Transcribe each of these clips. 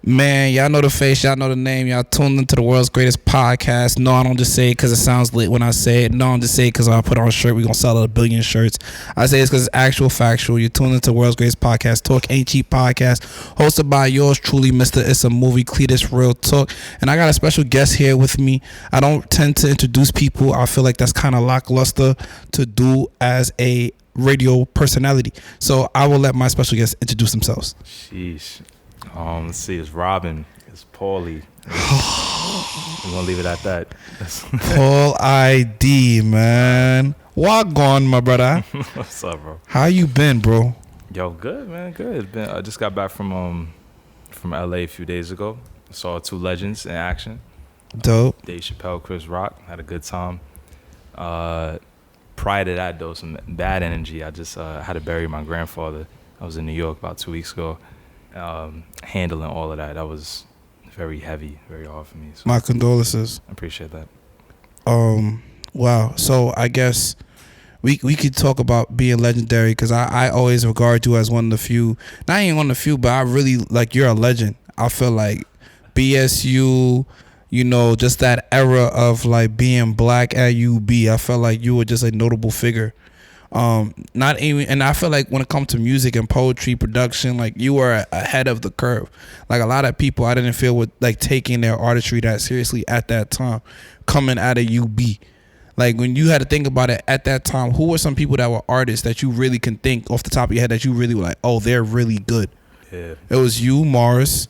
Man, y'all know the face, y'all know the name. Y'all tuned into the world's greatest podcast. No, I don't just say it because it sounds lit when I say it. No, I don't just say it because I put on a shirt. We're going to sell 1 billion shirts. I say it's because it's actual factual. You're tuned into the world's greatest podcast, Talk Ain't Cheap Podcast, hosted by yours truly, Mr. It's a Movie, Cletus Real Talk. And I got a special guest here with me. I don't tend to introduce people. I feel like that's kind of lackluster to do as a radio personality. So I will let my special guests introduce themselves. Sheesh. Let's see, it's Robin, it's Paulie. We're gonna leave it at that. Paul ID, man. Walk on, my brother. What's up, bro? How you been, bro? Yo, good, man, good. I just got back from LA a few days ago. Saw 2 legends in action. Dope. Dave Chappelle, Chris Rock. Had a good time. Prior to that, though, some bad energy. I just had to bury my grandfather. I was in New York about 2 weeks ago. Handling all of that was very heavy, very hard for me. So my condolences. I appreciate that. Wow. So I guess we could talk about being legendary because I always regard you as one of the few, not even one of the few, but I really like you're a legend. I feel like BSU, you know, just that era of like being black at UB. I felt like you were just a notable figure. Not even, and I feel like when it comes to music and poetry production, like you were ahead of the curve. Like a lot of people I didn't feel with like taking their artistry that seriously at that time, coming out of UB. Like when you had to think about it at that time, who were some people that were artists that you really can think off the top of your head that you really were like, oh, they're really good? Yeah. It was you, Mars,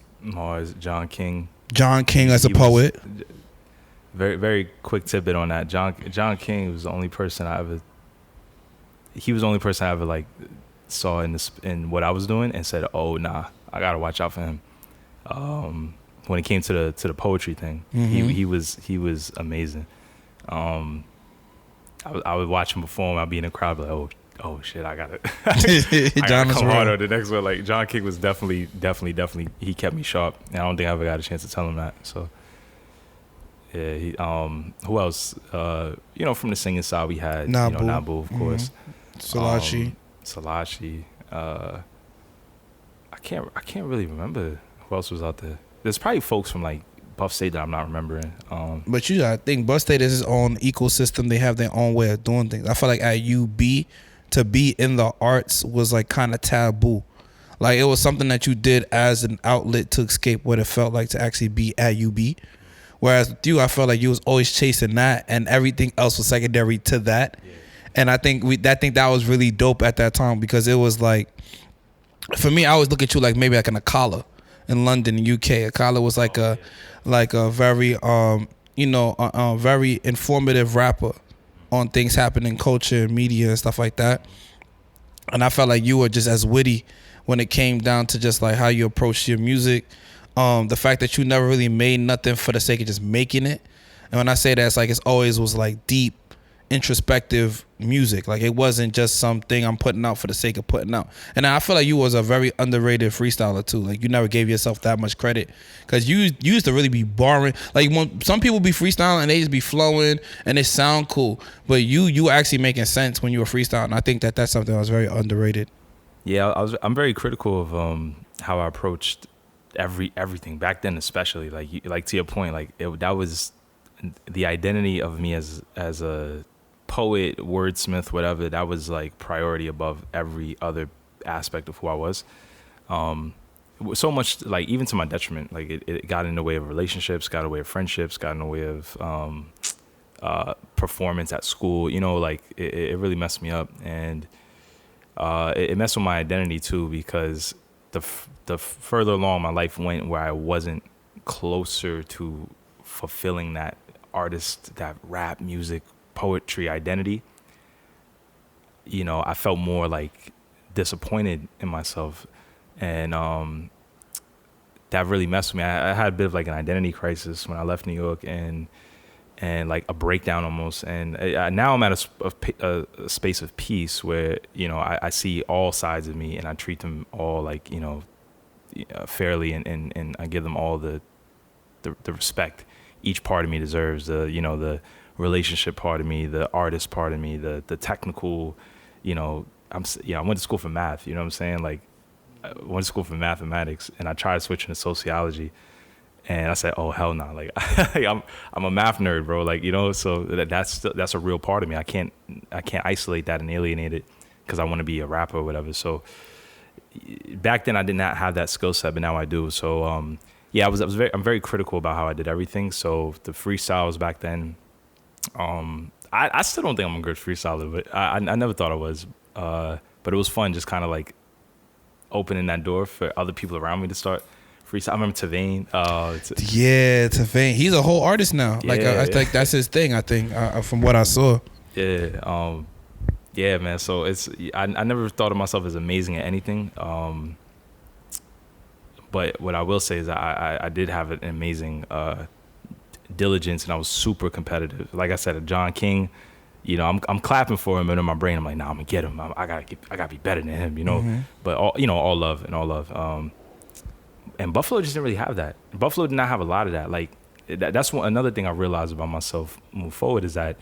John King as a poet. Very, very quick tidbit on that. John King was the only person I ever like saw in what I was doing and said, "Oh nah, I gotta watch out for him." When it came to the poetry thing, mm-hmm. he was amazing. I would watch him perform. I'd be in the crowd, like, oh shit, I gotta come hard on the next one. Like John King was definitely. He kept me sharp, and I don't think I ever got a chance to tell him that. So. Yeah, who else? From the singing side, we had Nabu, of course. Salachi. I can't really remember who else was out there. There's probably folks from like Buff State that I'm not remembering. But you gotta think Buff State is its own ecosystem. They have their own way of doing things. I feel like at UB to be in the arts was like kind of taboo. Like it was something that you did as an outlet to escape what it felt like to actually be at UB. Whereas with you, I felt like you was always chasing that, and everything else was secondary to that. Yeah. And I think that was really dope at that time because it was like, for me, I always look at you like maybe like an Akala in London, UK. Akala was like a very very informative rapper on things happening in culture, media, and stuff like that. And I felt like you were just as witty when it came down to just like how you approach your music. The fact that you never really made nothing for the sake of just making it. And when I say that, it's like it's always was like deep, introspective music. Like it wasn't just something I'm putting out for the sake of putting out. And I feel like you was a very underrated freestyler too. Like you never gave yourself that much credit because you used to really be barring. Like when some people be freestyling and they just be flowing and it sound cool, but you were actually making sense when you were freestyling. I think that's something that was very underrated. Yeah, I'm very critical of how I approached everything back then, especially like to your point, like that was the identity of me as a poet, wordsmith, whatever. That was like priority above every other aspect of who I was. So much, like even to my detriment, like it got in the way of relationships, got in the way of friendships, got in the way of performance at school. Like it really messed me up, and it messed with my identity too, because the further along my life went, where I wasn't closer to fulfilling that artist, that rap, music, poetry identity, I felt more like disappointed in myself, and that really messed with me. I had a bit of like an identity crisis when I left New York, and like a breakdown almost. And now I'm at a space of peace where, I see all sides of me and I treat them all like, fairly, and I give them all the respect each part of me deserves. The relationship part of me, the artist part of me, the technical, I went to school for math, you know what I'm saying? Like went to school for mathematics, and I tried switching to sociology, and I said, "Oh hell no!" Like I'm a math nerd, bro. Like, you know, so that's a real part of me. I can't isolate that and alienate it because I want to be a rapper or whatever. So back then I did not have that skill set, but now I do. So yeah, I'm very critical about how I did everything. So the freestyles back then, I still don't think I'm a good freestyler, but I never thought I was. But it was fun, just kind of like opening that door for other people around me to start freestyle. I remember Tavain. Yeah, Tavain. He's a whole artist now. Yeah, like I think that's his thing. I think from what I saw. Yeah. Yeah, man. So I never thought of myself as amazing at anything. But what I will say is I did have an amazing diligence, and I was super competitive. Like I said, John King, you know, I'm clapping for him, and in my brain I'm like, nah, I'm gonna get him. I gotta be better than him, you know. Mm-hmm. But all love. And Buffalo just didn't really have that. Buffalo did not have a lot of that. Like that's another thing I realized about myself moving forward is that,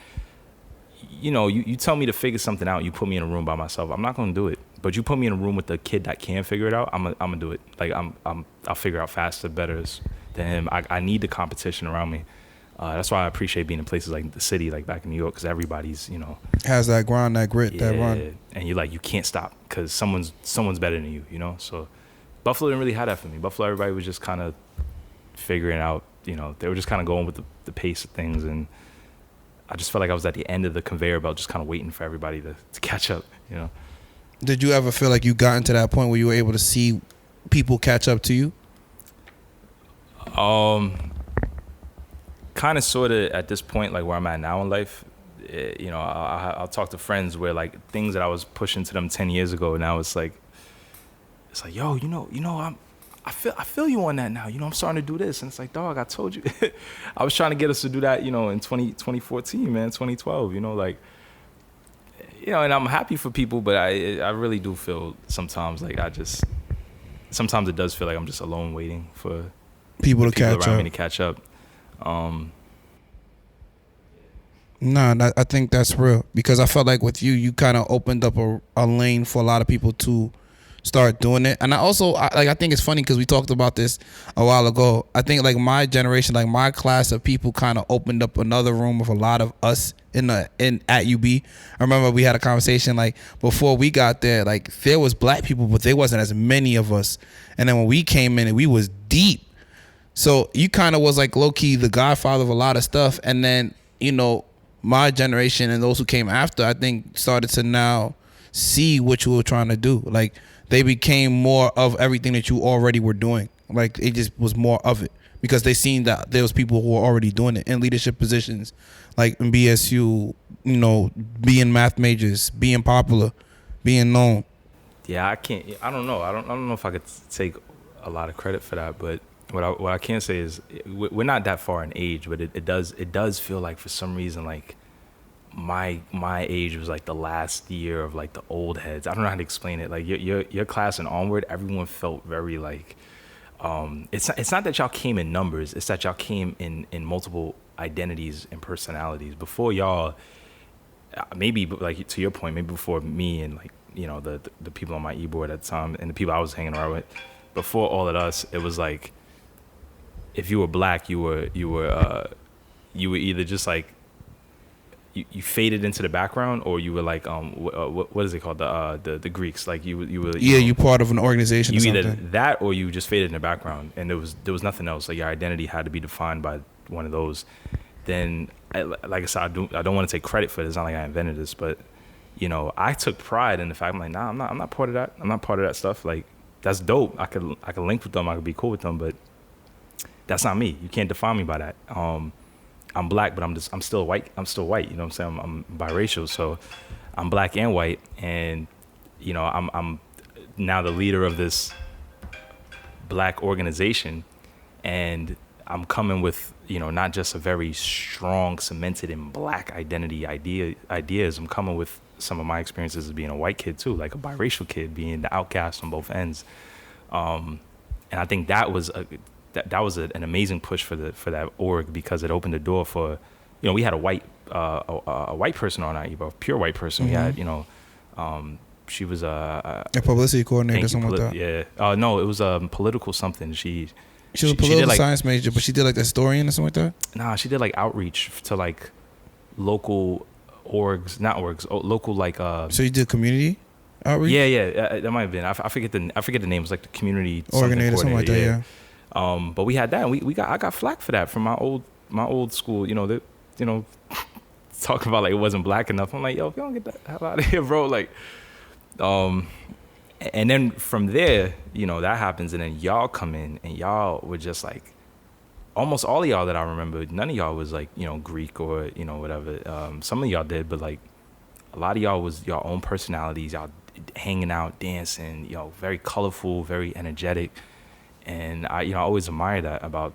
you know, you tell me to figure something out, you put me in a room by myself, I'm not gonna do it. But you put me in a room with the kid that can figure it out, I'm gonna do it. Like I'll figure out faster, better than him. I need the competition around me. That's why I appreciate being in places like the city, like back in New York, because everybody's, you know, has that grind, that grit, yeah, that run. and you can't stop because someone's better than you, you know. So Buffalo didn't really have that for me. Buffalo, everybody was just kind of figuring out, you know, they were just kind of going with the pace of things, and I just felt like I was at the end of the conveyor belt, just kind of waiting for everybody to catch up, you know. Did you ever feel like you got into that point where you were able to see people catch up to you? Kind of, sort of, at this point, like where I'm at now in life, you know, I'll talk to friends where like things that I was pushing to them 10 years ago, now it's like, yo, you know, I feel you on that now. You know, I'm starting to do this, and it's like, dog, I told you. I was trying to get us to do that, you know, in 2014, man, 2012. You know, like, you know, and I'm happy for people, but I really do feel sometimes like sometimes it does feel like I'm just alone waiting for people catch around up. me to catch up. Nah, I think that's real, because I felt like with you kind of opened up a lane for a lot of people to start doing it. And I think it's funny because we talked about this a while ago. I think like my generation, like my class of people kind of opened up another room of a lot of us in at UB. I remember we had a conversation like before we got there, like there was black people, but there wasn't as many of us. And then when we came in, we was deep. So you kind of was like low-key the godfather of a lot of stuff. And then, you know, my generation and those who came after, I think, started to now see what you were trying to do. Like they became more of everything that you already were doing. Like it just was more of it because they seen that there was people who were already doing it in leadership positions, like in BSU, you know, being math majors, being popular, being known. Yeah, I don't know. I don't know if I could take a lot of credit for that, but what I can say is we're not that far in age, but it does feel like for some reason like my age was like the last year of like the old heads. I don't know how to explain it. Like your class and onward, everyone felt very like it's not that y'all came in numbers, it's that y'all came in multiple identities and personalities. Before y'all, maybe like to your point, maybe before me and like, you know, the people on my e-board at the time and the people I was hanging around with, before all of us, it was like if you were black, you were either just like you faded into the background, or you were like what is it called, the Greeks, like you were you part of an organization. You or either something. that or you just faded in the background, and there was nothing else. Like your identity had to be defined by one of those. Then, like I said, I don't want to take credit for it. It's not like I invented this, but you know, I took pride in the fact I'm like, nah, I'm not part of that. I'm not part of that stuff. Like that's dope. I could link with them. I could be cool with them, but that's not me. You can't define me by that. I'm black, but I'm still white. I'm still white. You know what I'm saying? I'm biracial, so I'm black and white, and you know, I'm now the leader of this black organization, and I'm coming with, you know, not just a very strong, cemented in black identity ideas. I'm coming with some of my experiences as being a white kid too, like a biracial kid, being the outcast on both ends, and I think that was an amazing push for that org, because it opened the door for, you know, we had a white person on our Evo, pure white person. Mm-hmm. We had, you know, she was A publicity coordinator, thank you, something like that. yeah. No, it was political something. She was a She did political like science major, but she did like the historian or something like that. nah, she did like outreach to like local orgs, not orgs, local like So you did community outreach? yeah, that might have been. I forget the name. It was like the community something Coordinator, something like that. coordinator, Yeah. But we had that. And I got flack for that from my old school. Talking about like it wasn't black enough. I'm like, yo, if you don't get the hell out of here, bro. Like, and then from there, that happens, and then y'all come in, and y'all were just like, almost all of y'all that I remember, none of y'all was like, Greek or whatever. Some of y'all did, but like a lot of y'all was your own personalities. Y'all hanging out, dancing, very colorful, very energetic, and I always admire that about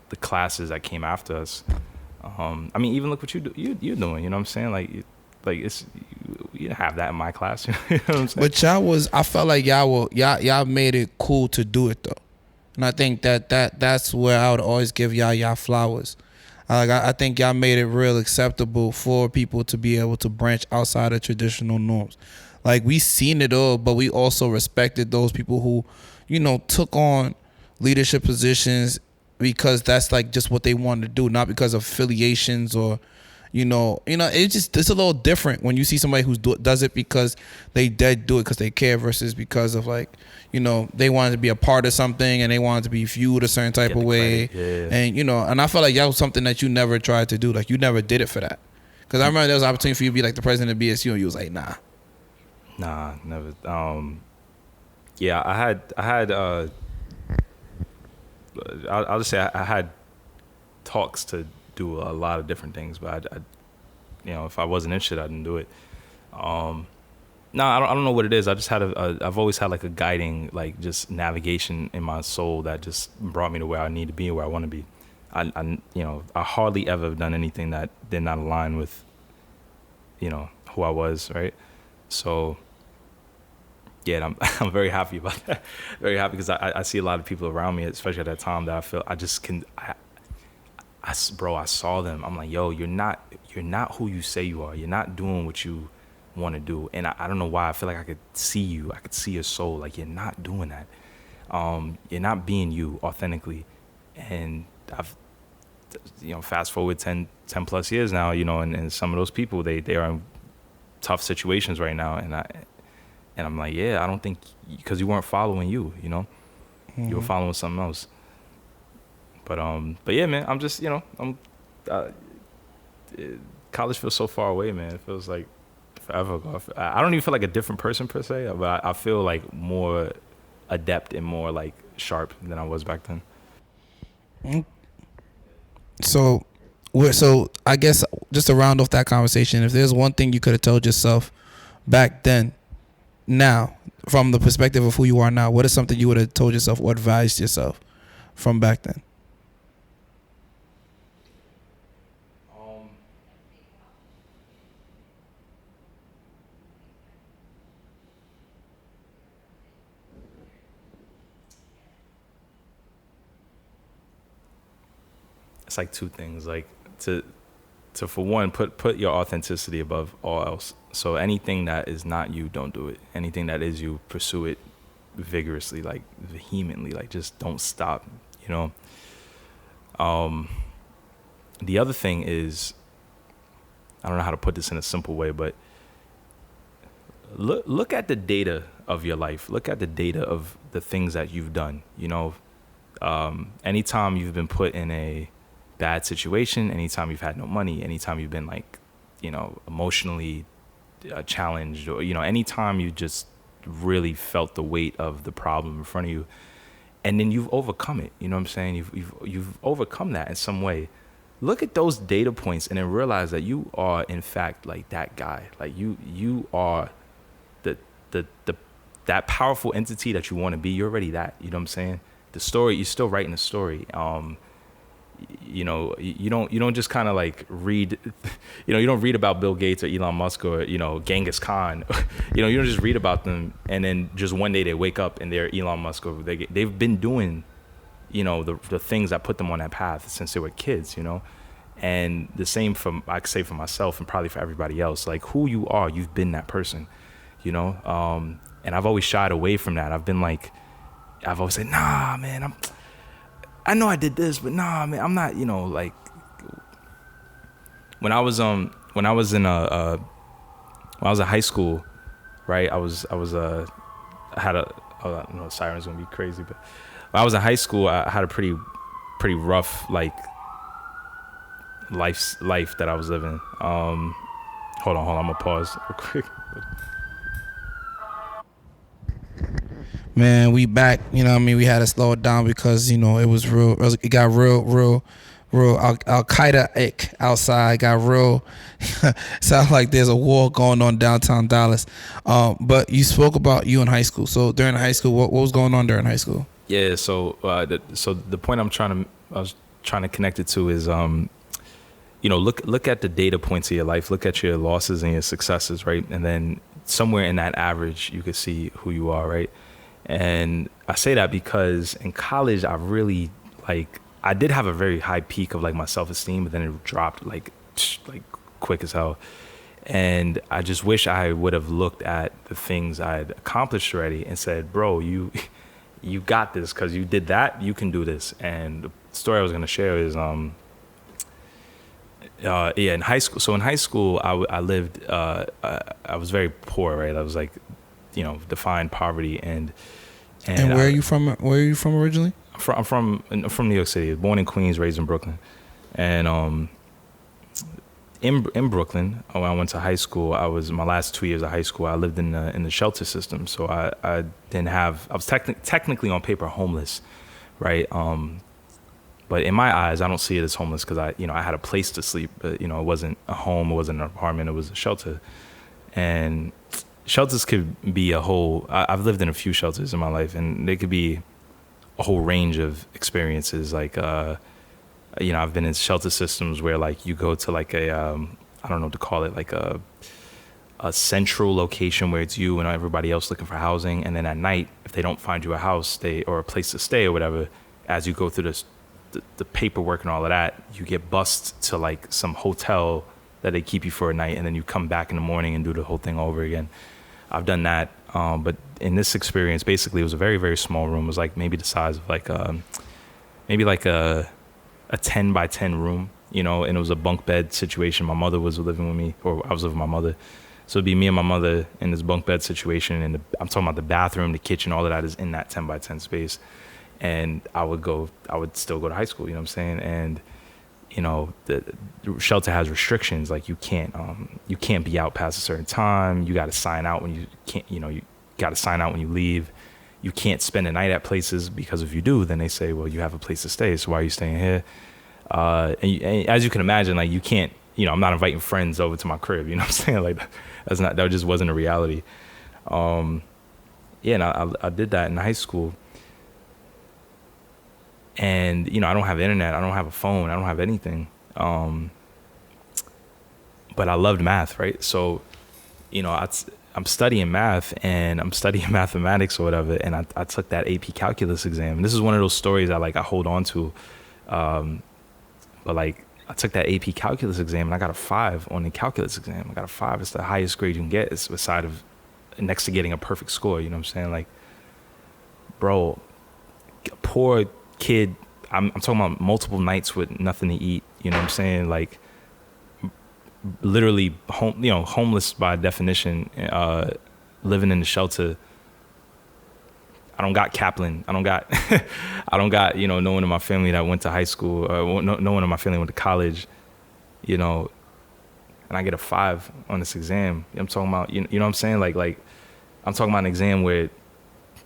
the classes that came after us. I mean, even look what you're doing. You know what I'm saying? Like it's you didn't have that in my class. You know what I'm saying? But I felt like y'all made it cool to do it though, and I think that's where I would always give y'all flowers. I think y'all made it real acceptable for people to be able to branch outside of traditional norms. Like we seen it all, but we also respected those people who, took on leadership positions because that's like just what they wanted to do, not because of affiliations or, it's a little different when you see somebody who does it because they do it because they care versus because of like, they wanted to be a part of something and they wanted to be viewed a certain type of way. Yeah. And, and I felt like that was something that you never tried to do. Like you never did it for that. Because I remember there was an opportunity for you to be like the president of BSU and you was like, nah. Nah, never. Yeah, I had I'll just say I had talks to do a lot of different things, but I if I wasn't interested, I didn't do it. No, I don't know what it is. I just had I've always had like a guiding, like just navigation in my soul that just brought me to where I need to be and where I want to be. I hardly ever have done anything that did not align with, who I was, right? So, yeah, I'm very happy about that. Very happy because I see a lot of people around me, especially at that time, that I feel I just can. I saw them. I'm like, yo, you're not who you say you are. You're not doing what you want to do. And I don't know why. I feel like I could see you. I could see your soul. Like you're not doing that. You're not being you authentically. And I've, fast forward 10 plus years now, and some of those people, they are in tough situations right now. And I'm like, yeah, I don't think, because you weren't following you, you were following something else. But yeah, man, I'm just, college feels so far away, man. It feels like forever ago. I don't even feel like a different person per se, but I feel like more adept and more like sharp than I was back then. So I guess just to round off that conversation, if there's one thing you could have told yourself back then, now, from the perspective of who you are now, what is something you would have told yourself or advised yourself from back then? It's like two things, like to for one, put your authenticity above all else. So anything that is not you, don't do it. Anything that is you, pursue it vigorously, like vehemently, like just don't stop, The other thing is, I don't know how to put this in a simple way, but look at the data of your life. Look at the data of the things that you've done. Anytime you've been put in a bad situation, anytime you've had no money, anytime you've been like, emotionally challenged, or, anytime you just really felt the weight of the problem in front of you, and then you've overcome it. You know what I'm saying? You've overcome that in some way. Look at those data points and then realize that you are in fact like that guy. Like you are that powerful entity that you want to be. You're already that. You know what I'm saying? The story, you're still writing the story. You don't just kind of like read, you don't read about Bill Gates or Elon Musk or, Genghis Khan. You don't just read about them and then just one day they wake up and they're Elon Musk, or they've been doing, the things that put them on that path since they were kids, and the same I could say for myself and probably for everybody else, like who you are, you've been that person. you know. And I've always shied away from that. I've always said, nah, man, I know I did this, but nah, man, I'm not, you know, like when I was in when I was in high school, right? I had a, oh, no, siren's gonna be crazy, but when I was in high school, I had a pretty rough like life that I was living. Hold on, I'm gonna pause real quick. Man, we back. You know what I mean? We had to slow it down because, you know, it was real. It got real Al Qaeda outside. Got real. Sounds like there's a war going on downtown Dallas. But you spoke about you in high school. So during high school, what was going on during high school? Yeah, so the point I was trying to connect it to is you know, look at the data points of your life, look at your losses and your successes, right? And then somewhere in that average, you could see who you are, right? And I say that because in college, I did have a very high peak of like my self-esteem, but then it dropped like quick as hell. And I just wish I would have looked at the things I'd accomplished already and said, bro, you got this, because you did that, you can do this. And the story I was going to share is in high school. So in high school, I lived, I was very poor, right? I was like, you know, defined poverty. And where are you from? Where are you from originally? I'm from New York City. Born in Queens, raised in Brooklyn. And in Brooklyn, when I went to high school, my last 2 years of high school, I lived in the shelter system. So I was technically on paper homeless, right? But in my eyes, I don't see it as homeless because I had a place to sleep, but, you know, it wasn't a home, it wasn't an apartment, it was a shelter. And shelters could be I've lived in a few shelters in my life, and they could be a whole range of experiences. Like, you know, I've been in shelter systems where like you go to like I don't know what to call it, like a central location where it's you and everybody else looking for housing. And then at night, if they don't find you a house, or a place to stay or whatever, as you go through the paperwork and all of that, you get bussed to like some hotel that they keep you for a night, and then you come back in the morning and do the whole thing over again. I've done that, but in this experience, basically, it was a very, very small room. It was like maybe the size of like maybe like a 10 by 10 room, you know, and it was a bunk bed situation. My mother was living with me, or I was living with my mother. So it'd be me and my mother in this bunk bed situation, and I'm talking about the bathroom, the kitchen, all of that is in that 10 by 10 space. And I would still go to high school, you know what I'm saying? And, you know, the shelter has restrictions. Like you can't be out past a certain time. You got to sign out when you got to sign out when you leave. You can't spend the night at places, because if you do, then they say, well, you have a place to stay, so why are you staying here? And as you can imagine, like you can't, you know, I'm not inviting friends over to my crib, you know what I'm saying? Like that just wasn't a reality. And I did that in high school. And, you know, I don't have internet, I don't have a phone, I don't have anything. But I loved math, right? So, you know, I'm studying math, and I'm studying mathematics or whatever. And I took that AP calculus exam. And this is one of those stories I hold on to. But like, I took that AP calculus exam, and I got a 5 on the calculus exam. I got a 5. It's the highest grade you can get. It's next to getting a perfect score. You know what I'm saying? Like, bro, poor kid. I'm talking about multiple nights with nothing to eat. You know what I'm saying? Like, literally homeless by definition, living in the shelter. I don't got Kaplan. I don't got, you know, no one in my family that went to high school. No one in my family went to college, you know, and I get a 5 on this exam. I'm talking about, you know what I'm saying? Like I'm talking about an exam where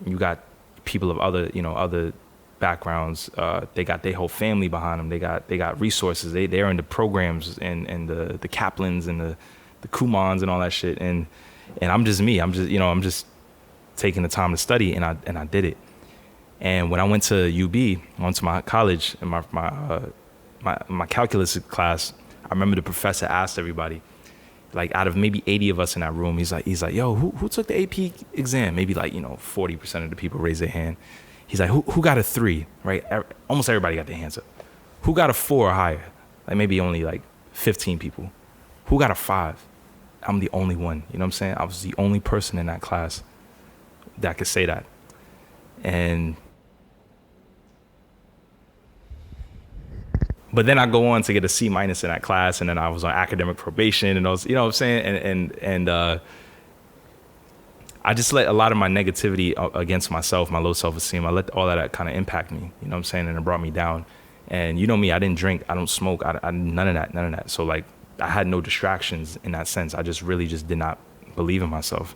you got people of other backgrounds. They got their whole family behind them. They got resources. They're in the programs and the Kaplans and the Kumans and all that shit. And I'm just me. I'm just taking the time to study, and I did it. And when I went to UB, I went to my college, and my calculus class, I remember the professor asked everybody, like out of maybe 80 of us in that room, he's like, yo, who took the AP exam? Maybe like, you know, 40% of the people raised their hand. He's like, who got a 3, right? Almost everybody got their hands up. Who got a 4 or higher? Like maybe only like 15 people. Who got a 5? I'm the only one. You know what I'm saying? I was the only person in that class that could say that. And but then I go on to get a C minus in that class, and then I was on academic probation, and I was, you know what I'm saying? And I just let a lot of my negativity against myself, my low self-esteem, I let all of that kind of impact me, you know what I'm saying? And it brought me down. And you know me, I didn't drink, I don't smoke, I none of that. So like, I had no distractions in that sense. I just really just did not believe in myself.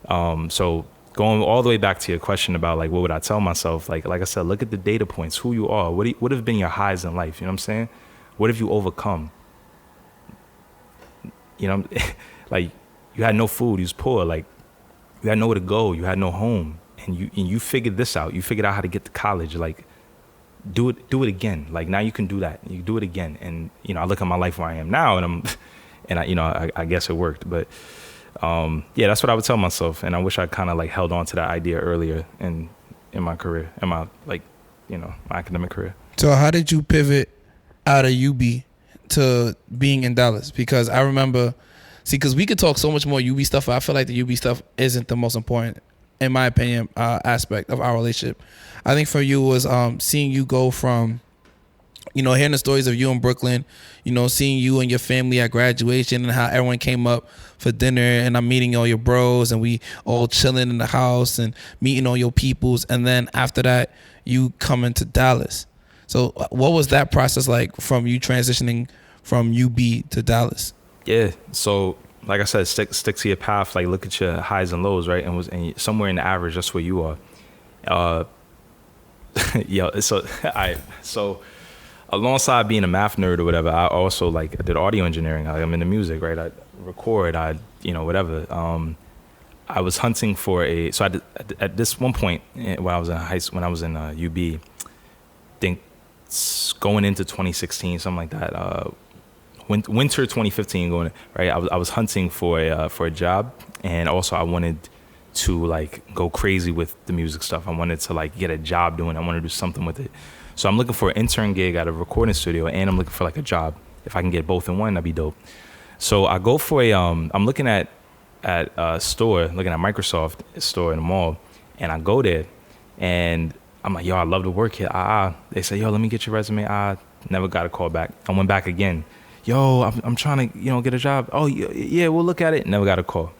So going all the way back to your question about like, what would I tell myself? Like I said, look at the data points, who you are, what have been your highs in life? You know what I'm saying? What have you overcome? You know, like you had no food, you was poor, like you had nowhere to go, you had no home, and you figured this out. You figured out how to get to college. Like, do it again. Like now you can do that. You do it again. And you know, I look at my life where I am now, and I guess it worked. But yeah, that's what I would tell myself. And I wish I kind of like held on to that idea earlier in my career, in my like, you know, my academic career. So how did you pivot out of UB to being in Dallas? Because I remember, because we could talk so much more UB stuff. I feel like the UB stuff isn't the most important, in my opinion, aspect of our relationship. I think for you was seeing you go from, you know, hearing the stories of you in Brooklyn, you know, seeing you and your family at graduation and how everyone came up for dinner, and I'm meeting all your bros and we all chilling in the house and meeting all your peoples. And then after that, you coming to Dallas. So what was that process like from you transitioning from UB to Dallas? Yeah. So like I said, stick to your path. Like look at your highs and lows, right? And somewhere in the average, that's where you are. Yeah. So alongside being a math nerd or whatever, I also like I did audio engineering. I'm into music, right? I record, whatever. I was hunting for so at this one point when I was in when I was in UB, think going into 2016, something like that. Winter 2015, right. I was hunting for a job, and also I wanted to like go crazy with the music stuff. I wanted to like get a job doing it. I wanted to do something with it. So I'm looking for an intern gig at a recording studio, and I'm looking for like a job. If I can get both in one, that'd be dope. So I go for I'm looking at a store, looking at Microsoft store in the mall, and I go there, and I'm like, yo, I'd love to work here. They say, yo, let me get your resume. Never got a call back. I went back again. Yo, I'm trying to, get a job. Oh, yeah, we'll look at it. Never got a call.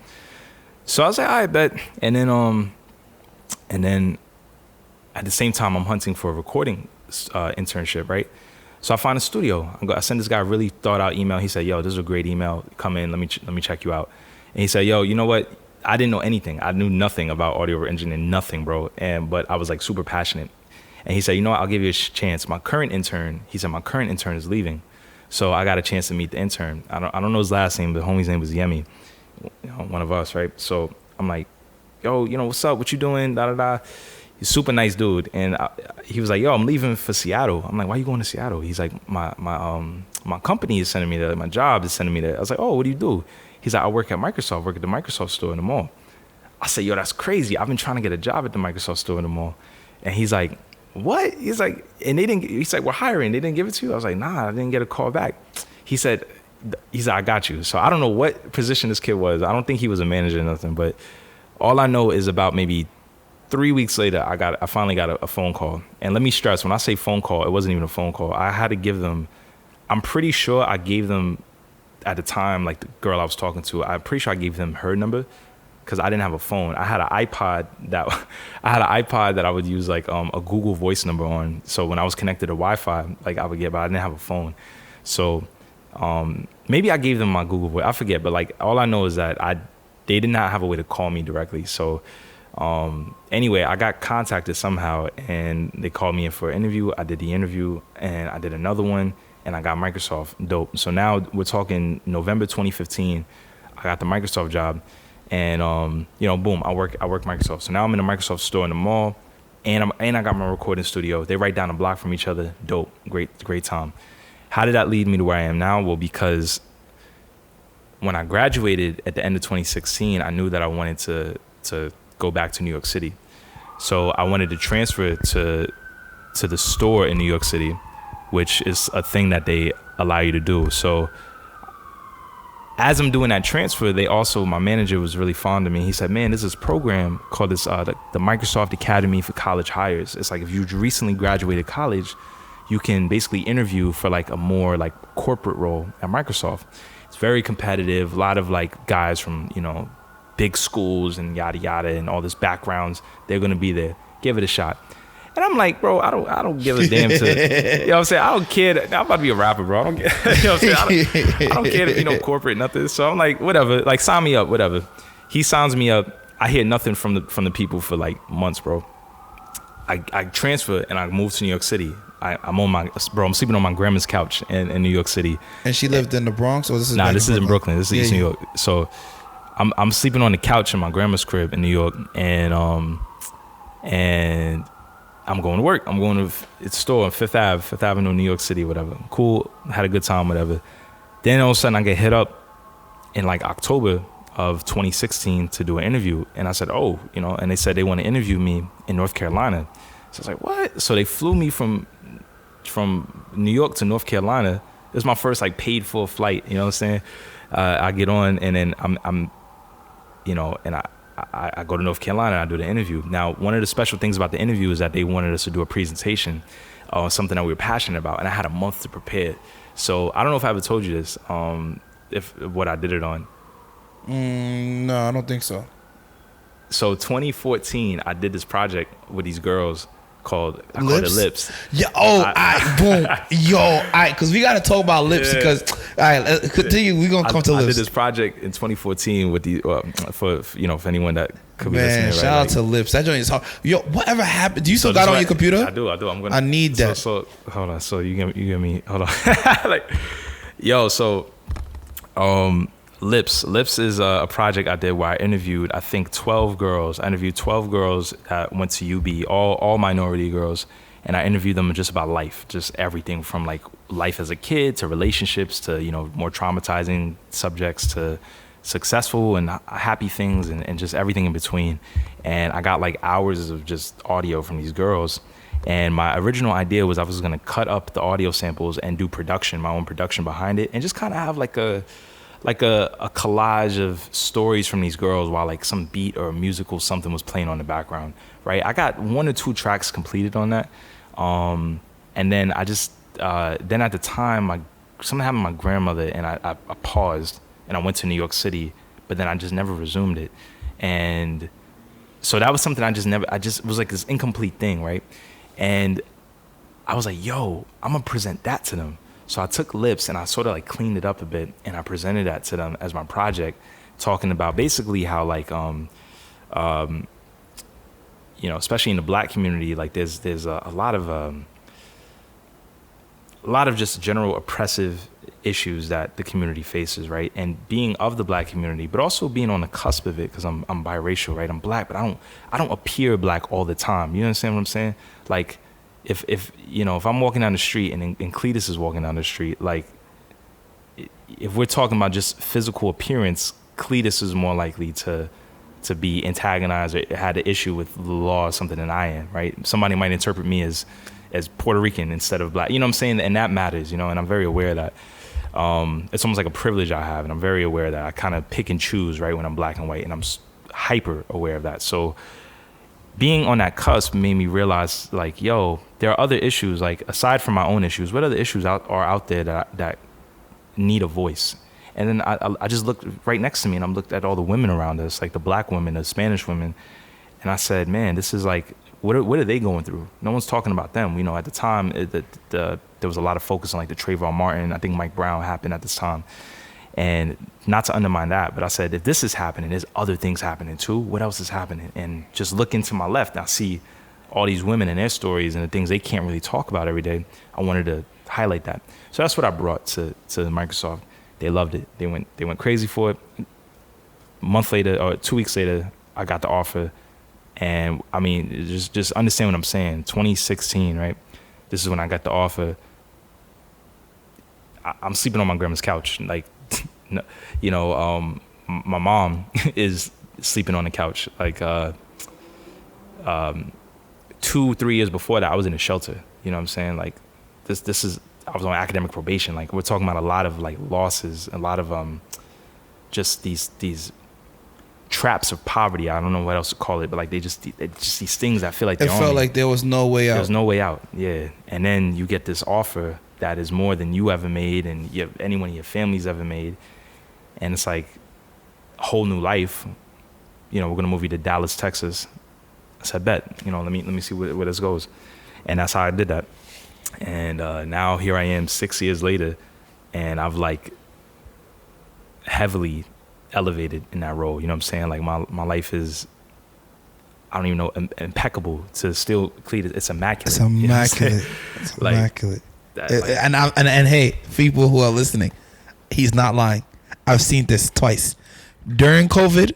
So I was like, all right, bet. And then at the same time, I'm hunting for a recording internship, right? So I find a studio. I send this guy a really thought out email. He said, yo, this is a great email. Come in, let me check you out. And he said, yo, you know what? I didn't know anything. I knew nothing about audio engineering, nothing, bro. But I was like super passionate. And he said, you know what? I'll give you a chance. My current intern is leaving. So I got a chance to meet the intern. I don't know his last name, but homie's name was Yemi, one of us, right? So I'm like, yo, what's up? What you doing? Da da da. He's a super nice dude, and he was like, yo, I'm leaving for Seattle. I'm like, why you going to Seattle? He's like, my company is sending me there. My job is sending me there. I was like, oh, what do you do? He's like, I work at the Microsoft store in the mall. I said, yo, that's crazy. I've been trying to get a job at the Microsoft store in the mall. And he's like, what? He's like, he's like, we're hiring. They didn't give it to you? I was like, nah, I didn't get a call back. He's like, I got you. So I don't know what position this kid was. I don't think he was a manager or nothing, but all I know is about maybe 3 weeks later, I finally got a phone call. And let me stress, when I say phone call, it wasn't even a phone call. I had to give them, I'm pretty sure I gave them at the time, like the girl I was talking to, I'm pretty sure I gave them her number because I didn't have a phone. I had an iPod that I would use like a Google Voice number on. So when I was connected to Wi-Fi, like I would get, but I didn't have a phone. So maybe I gave them my Google Voice. I forget, but like all I know is that they did not have a way to call me directly. So anyway, I got contacted somehow, and they called me in for an interview. I did the interview, and I did another one, and I got Microsoft. Dope. So now we're talking November 2015. I got the Microsoft job, and boom, I work Microsoft. So now I'm in a Microsoft store in the mall, and I got my recording studio. They right down the block from each other. Dope. Great time. How did that lead me to where I am now? Well, because when I graduated at the end of 2016, I knew that I wanted to go back to New York City. So I wanted to transfer to the store in New York City, which is a thing that they allow you to do. So as I'm doing that transfer, my manager was really fond of me. He said, man, there's this program called the Microsoft Academy for College Hires. It's like if you recently graduated college, you can basically interview for like a more like corporate role at Microsoft. It's very competitive. A lot of like guys from, big schools and yada yada and all this backgrounds, they're going to be there. Give it a shot. And I'm like, bro, I don't give a damn to, you know what I'm saying? I don't care. I'm about to be a rapper, bro. I don't care. You know what I'm saying? I don't care to be no corporate, nothing. So I'm like, whatever, like sign me up, whatever. He signs me up. I hear nothing from the people for like months, bro. I transfer and I move to New York City. I'm sleeping on my grandma's couch in New York City. And she lived in the Bronx, or this is this is in Brooklyn. This is East New York. So I'm sleeping on the couch in my grandma's crib in New York, and I'm going to work. I'm going to its store on Fifth Avenue, New York City, whatever. Cool, had a good time, whatever. Then all of a sudden I get hit up in like October of 2016 to do an interview, and I said, oh, and they said they want to interview me in North Carolina. So I was like, what? So they flew me from New York to North Carolina. It was my first like paid for flight. You know what I'm saying? I get on, and then I go to North Carolina and I do the interview. Now, one of the special things about the interview is that they wanted us to do a presentation on something that we were passionate about, and I had a month to prepare. So I don't know if I ever told you this, if what I did it on. No, I don't think so. So 2014, I did this project with these girls called it Lips. Yeah. Oh, boom. Yo, because we got to talk about Lips, because continue. We're gonna come to Lips. I did this project in 2014 with the for anyone that could be listening. Man, shout out to Lips. That joint is hard. Yo, whatever happened? Do you still got it on your computer? I do. I need that. So hold on. So you give me. Hold on. Lips is a project I did where I interviewed, I think, 12 girls. I interviewed 12 girls that went to UB, all minority girls, and I interviewed them just about life, just everything from like life as a kid to relationships to, more traumatizing subjects to successful and happy things and just everything in between. And I got like hours of just audio from these girls. And my original idea was I was going to cut up the audio samples and do my own production behind it, and just kind of have like a collage of stories from these girls while like some beat or a musical something was playing on the background, right? I got 1 or 2 tracks completed on that. And then I just, then at the time, something happened with my grandmother, and I paused and I went to New York City, but then I just never resumed it. And so that was something it was like this incomplete thing, right? And I was like, yo, I'm gonna present that to them. So I took Lips and I sort of like cleaned it up a bit, and I presented that to them as my project, talking about basically how like, especially in the Black community, like there's a lot of just general oppressive issues that the community faces, right? And being of the Black community, but also being on the cusp of it, because I'm biracial, right? I'm Black, but I don't appear Black all the time. You understand what I'm saying? Like, if I'm walking down the street and Cletus is walking down the street, like, if we're talking about just physical appearance, Cletus is more likely to be antagonized or had an issue with the law or something than I am, right? Somebody might interpret me as Puerto Rican instead of Black. You know what I'm saying? And that matters, and I'm very aware of that. It's almost like a privilege I have, and I'm very aware of that. I kind of pick and choose, right, when I'm Black and white, and I'm hyper aware of that. So being on that cusp made me realize, like, yo, there are other issues, like, aside from my own issues, what other issues are out there that need a voice? And then I just looked right next to me, and I looked at all the women around us, like the Black women, the Spanish women, and I said, man, this is like, what are they going through? No one's talking about them. At the time, there was a lot of focus on like the Trayvon Martin, I think Mike Brown happened at this time. And not to undermine that, but I said, if this is happening, there's other things happening too. What else is happening? And just looking to my left, I see all these women and their stories and the things they can't really talk about every day. I wanted to highlight that. So that's what I brought to Microsoft. They loved it. They went crazy for it. A month later, or 2 weeks later, I got the offer. And I mean, just understand what I'm saying. 2016, right? This is when I got the offer. I'm sleeping on my grandma's couch, like, my mom is sleeping on the couch. Like 2-3 years before that, I was in a shelter. You know what I'm saying? Like, I was on academic probation. Like, we're talking about a lot of like losses, a lot of just these traps of poverty. I don't know what else to call it, but like it's just these things that feel like It felt like there was no way out. There's no way out. Yeah. And then you get this offer that is more than you ever made and anyone in your family's ever made. And it's like a whole new life. You know, we're gonna move you to Dallas, Texas. I said, bet. You know, let me see where this goes. And that's how I did that. And now here I am 6 years later, and I've like heavily elevated in that role. You know what I'm saying? Like my life is, I don't even know, impeccable to still clean. It's immaculate. It's immaculate. You know it's like, immaculate. That, And hey, people who are listening, he's not lying. I've seen this twice. During COVID,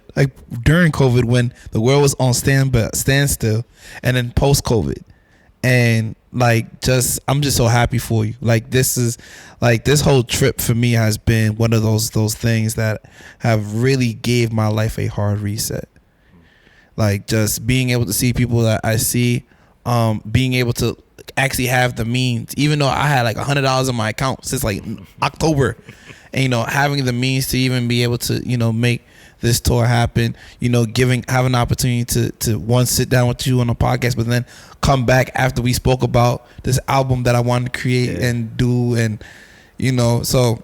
when the world was on standstill, and then post COVID, and like I'm just so happy for you. Like this whole trip for me has been one of those things that have really gave my life a hard reset. Like just being able to see people that I see, being able to actually have the means, even though I had like $100 in my account since like October, and having the means to even be able to make this tour happen, have an opportunity to one, sit down with you on a podcast, but then come back after we spoke about this album that I wanted to create and do, and so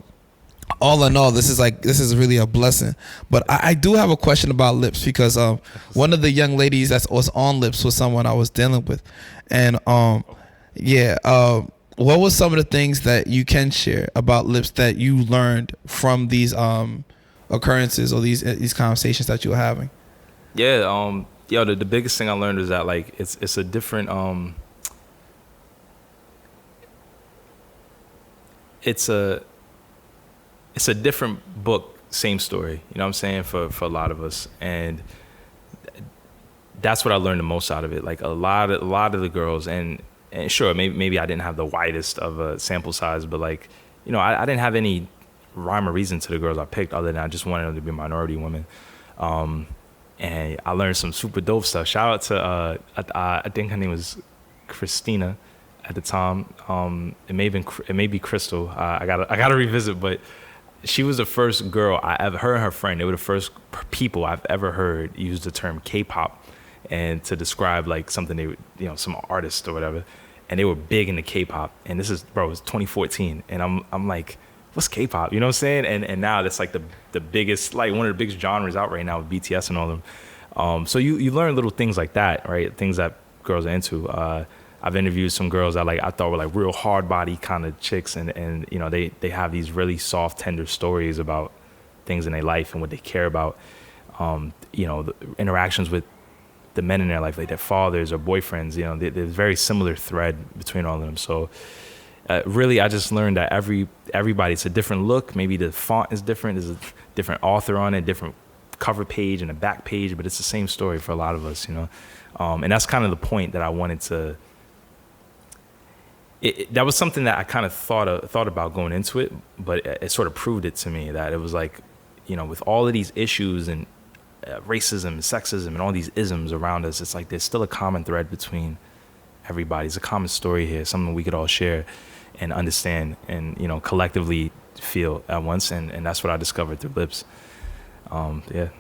all in all, this is really a blessing. But I do have a question about Lips, because one of the young ladies that was on Lips was someone I was dealing with, and what was some of the things that you can share about Lips that you learned from these occurrences or these conversations that you were having? The biggest thing I learned is that like it's a different it's a different book, same story, you know what I'm saying, for a lot of us. And that's what I learned the most out of it. Like a lot of the girls, and sure, maybe I didn't have the widest of a sample size, but like, I didn't have any rhyme or reason to the girls I picked other than I just wanted them to be minority women. And I learned some super dope stuff. Shout out to I think her name was Christina at the time. It may be Crystal. I gotta revisit, but she was the first girl her and her friend, they were the first people I've ever heard use the term K-pop and to describe like something they some artist or whatever. And they were big into K-pop. And this is, bro, it was 2014. And I'm like, what's K-pop? You know what I'm saying? And now that's like the biggest, like one of the biggest genres out right now with BTS and all of them. So you learn little things like that, right? Things that girls are into. I've interviewed some girls that like I thought were like real hard body kind of chicks, and they have these really soft, tender stories about things in their life and what they care about. The interactions with the men in their life, like their fathers or boyfriends. There's a very similar thread between all of them. So really, I just learned that everybody, it's a different look. Maybe the font is different. There's a different author on it, different cover page and a back page, but it's the same story for a lot of us. And that's kind of the point that I wanted to. That was something that I kind of thought about going into it, but it sort of proved it to me that it was like, with all of these issues and racism, sexism, and all these isms around us, it's like there's still a common thread between everybody. It's a common story here, something we could all share and understand and collectively feel at once, and that's what I discovered through Lips. Like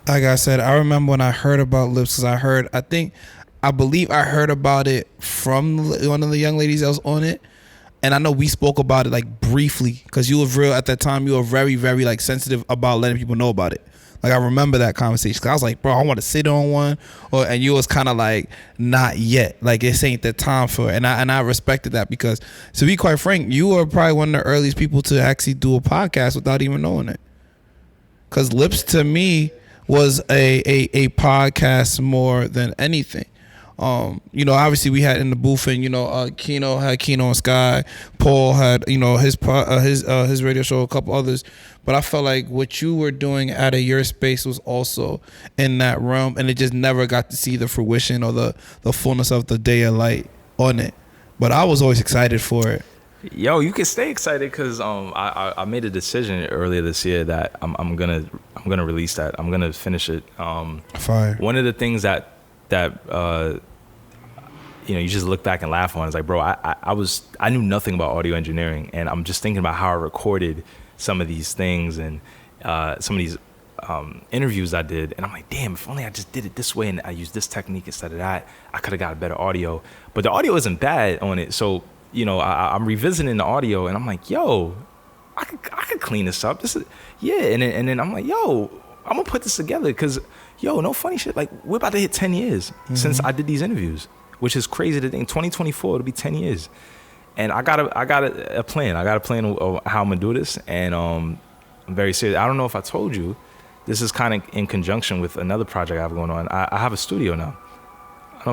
I said, I remember when I heard about Lips, because I believe I heard about it from one of the young ladies that was on it, and I know we spoke about it like briefly, because you were at that time, you were very, very like sensitive about letting people know about it. Like I remember that conversation, because I was like, bro, I want to sit on one, and you was kind of like, not yet, like this ain't the time for it. And I respected that, because to be quite frank, you were probably one of the earliest people to actually do a podcast without even knowing it. Because Lips to me was a podcast more than anything. Obviously we had in the booth, and Kino had Kino and Sky, Paul had his radio show, a couple others, but I felt like what you were doing out of your space was also in that realm, and it just never got to see the fruition or the fullness of the day of light on it. But I was always excited for it. Yo, you can stay excited, because I made a decision earlier this year that I'm gonna release that. I'm gonna finish it. Fire. One of the things that you just look back and laugh on is like, bro, I knew nothing about audio engineering, and I'm just thinking about how I recorded some of these things, and some of these interviews I did, and I'm like, damn, if only I just did it this way and I used this technique instead of that, I could have got a better audio. But the audio isn't bad on it, so I'm revisiting the audio, and I'm like, yo, I could clean this up. This is and then I'm like, yo, I'm gonna put this together because no funny shit. Like, we're about to hit 10 years since I did these interviews, which is crazy to think. 2024, it'll be 10 years, and I got a plan. I got a plan of how I'm gonna do this, and I'm very serious. I don't know if I told you. This is kind of in conjunction with another project I have going on. I have a studio now. I don't know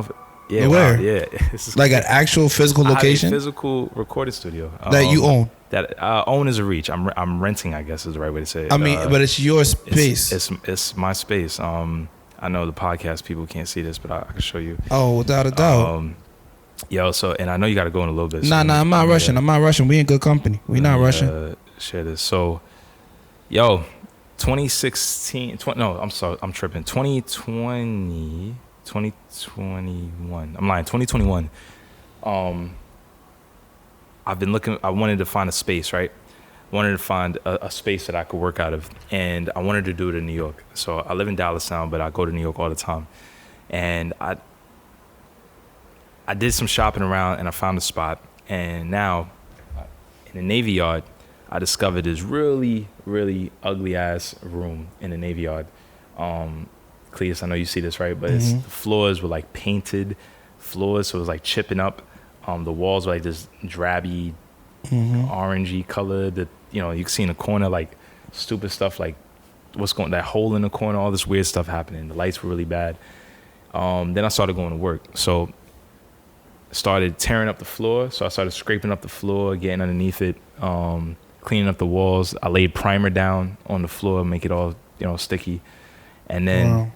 if, Where? Wow, yeah. This is Like an actual physical location? I have a physical recording studio. That you own? That own is a reach. I'm renting, I guess is the right way to say it. I mean, but it's your space. It's my space. I know the podcast people can't see this, but I can show you. Oh, without a doubt. And I know you got to go in a little bit. Nah, I'm not rushing. I'm not rushing. We in good company. We not rushing. Share this. So, 2016, I'm sorry, I'm tripping. 2021. I'm lying, 2021. I've been looking, I wanted to find a space, right? Wanted to find a space that I could work out of. And I wanted to do it in New York. So I live in Dallas now, but I go to New York all the time. And I did some shopping around and I found a spot. And now in the Navy Yard, I discovered this really, really ugly ass room in the Navy Yard. Cleus, I know you see this, right? But the floors were like painted floors, so it was like chipping up. The walls were like this drabby, orangey color. That you can see in the corner, like stupid stuff, like that hole in the corner, all this weird stuff happening. The lights were really bad. Then I started going to work, so I started tearing up the floor. So I started scraping up the floor, getting underneath it. Cleaning up the walls. I laid primer down on the floor, make it all sticky, and then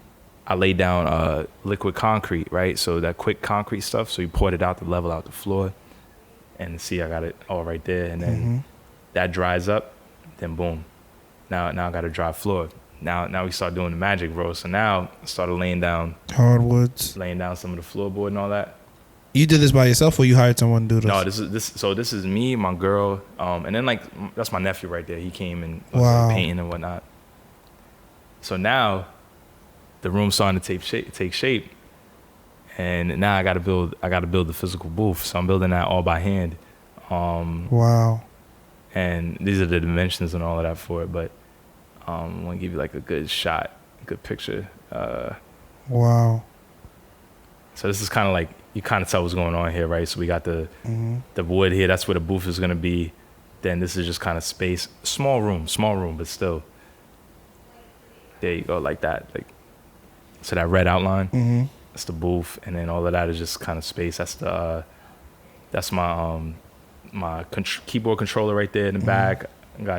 I laid down liquid concrete, right? So that quick concrete stuff. So you poured it out to level out the floor, and see I got it all right there, and then that dries up, then boom, now I got a dry floor. Now we start doing the magic, bro. So now I started laying down hardwoods, laying down some of the floorboard and all that. You did this by yourself, or you hired someone to do this? No, this is me, my girl, and then like that's my nephew right there. He came and was like, painting and whatnot. So now, the room's starting to take shape, and now I got to build the physical booth. So I'm building that all by hand. Wow. And these are the dimensions and all of that for it. But I want to give you like a good shot, a good picture. Wow. So this is kind of like, you kind of tell what's going on here, right? So we got the wood here. That's where the booth is going to be. Then this is just kind of space. Small room, but still. There you go, like that. Like, so that red outline, that's the booth. And then all of that is just kind of space. That's my my keyboard controller right there in the back. I